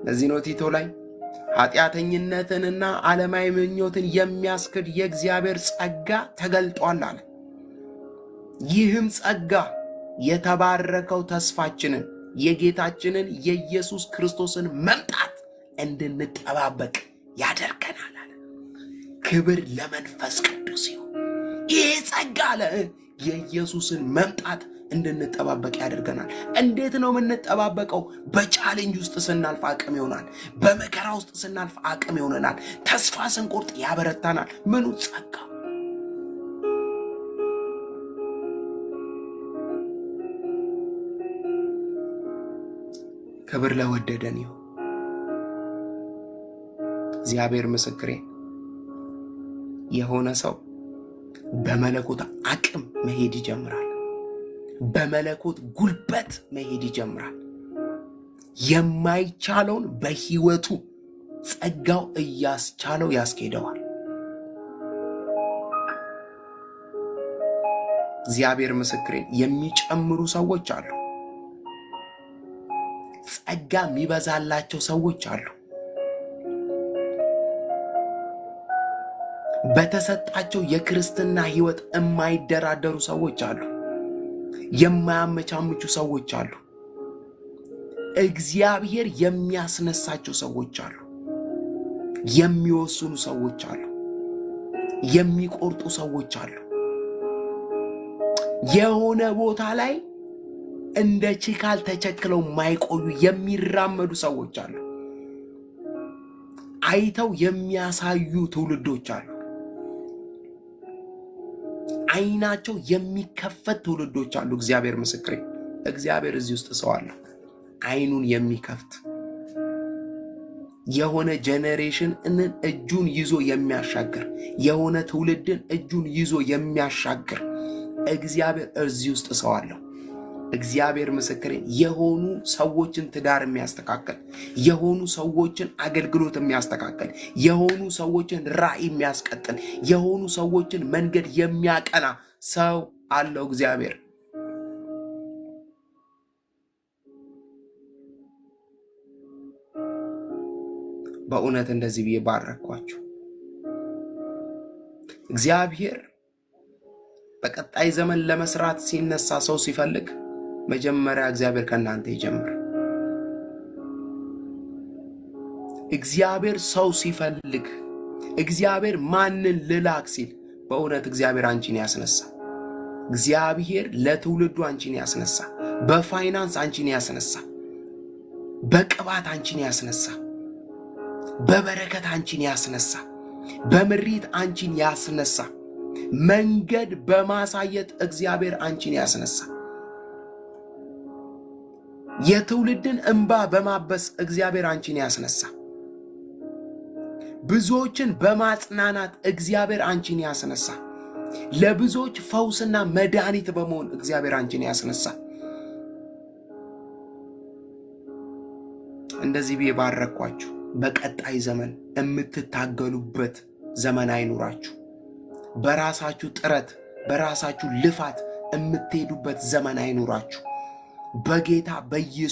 ለዚህ ነው ቲቶ ላይ ኃጢአተኝነትንና ዓለማዊ ምኞትን የሚያስክድ የእግዚአብሔር ጸጋ ተገልጧል አለ። ይህም ጸጋ የተባረከው ተስፋችንን የጌታችንን የኢየሱስ ክርስቶስን መምጣት እንድንጠባበቅ ያደርገናል አለ። ክብር ለመንፈስ ቅዱስ ይሁን። ይህ ጸጋ አለ የኢየሱስን መምጣት እንድንጠባበቅ ያደርገናል። እንዴት ነው የምንጠባበቀው? በቻሌንጅ ውስጥ ስናልፍ አቅም ይሆናል። በመከራ ውስጥ ስናልፍ አቅም ይሆነናል። ተስፋ ስንቆርጥ ያበረታናል። ምኑ? ጸጋ። ክብር ለወደደን ይሁን። እግዚአብሔር ምስክሬ፣ የሆነ ሰው በመለኮት አቅም መሄድ ይጀምራል። በመለኮት ጉልበት መሄድ ይጀምራል። የማይቻለውን በህይወቱ ጸጋው እያስቻለው ያስኬደዋል። እግዚአብሔር ምስክሬን፣ የሚጨምሩ ሰዎች አሉ። ጸጋ የሚበዛላቸው ሰዎች አሉ። በተሰጣቸው የክርስትና ህይወት የማይደራደሩ ሰዎች አሉ። የማያመቻምቹ ሰዎች አሉ። እግዚአብሔር የሚያስነሳቸው ሰዎች አሉ። የሚወስኑ ሰዎች አሉ። የሚቆርጡ ሰዎች አሉ። የሆነ ቦታ ላይ እንደ ችካል ተቸክለው ማይቆዩ የሚራመዱ ሰዎች አሉ። አይተው የሚያሳዩ ትውልዶች አሉ። አይናቸው የሚከፈት ትውልዶች አሉ። እግዚአብሔር ምስክሬ፣ እግዚአብሔር እዚህ ውስጥ ሰው አለ አይኑን የሚከፍት የሆነ ጄኔሬሽንን እጁን ይዞ የሚያሻግር የሆነ ትውልድን እጁን ይዞ የሚያሻግር እግዚአብሔር እዚህ ውስጥ ሰው አለ። እግዚአብሔር ምስክሬን፣ የሆኑ ሰዎችን ትዳር የሚያስተካክል፣ የሆኑ ሰዎችን አገልግሎት የሚያስተካክል፣ የሆኑ ሰዎችን ራዕይ የሚያስቀጥል፣ የሆኑ ሰዎችን መንገድ የሚያቀና ሰው አለው እግዚአብሔር። በእውነት እንደዚህ ብዬ ባረኳችሁ። እግዚአብሔር በቀጣይ ዘመን ለመስራት ሲነሳ ሰው ሲፈልግ መጀመሪያ እግዚአብሔር ከእናንተ ይጀምር። እግዚአብሔር ሰው ሲፈልግ፣ እግዚአብሔር ማንን ልላክ ሲል በእውነት እግዚአብሔር አንቺን ያስነሳ። እግዚአብሔር ለትውልዱ አንቺን ያስነሳ። በፋይናንስ አንቺን ያስነሳ። በቅባት አንቺን ያስነሳ። በበረከት አንቺን ያስነሳ። በምሪት አንቺን ያስነሳ። መንገድ በማሳየት እግዚአብሔር አንቺን ያስነሳ። የትውልድን እንባ በማበስ እግዚአብሔር አንቺን ያስነሳ። ብዙዎችን በማጽናናት እግዚአብሔር አንቺን ያስነሳ። ለብዙዎች ፈውስና መድኃኒት በመሆን እግዚአብሔር አንቺን ያስነሳ። እንደዚህ ብዬ ባረኳችሁ። በቀጣይ ዘመን የምትታገሉበት ዘመን አይኑራችሁ። በራሳችሁ ጥረት በራሳችሁ ልፋት የምትሄዱበት ዘመን አይኑራችሁ። በጌታ በኢየሱስ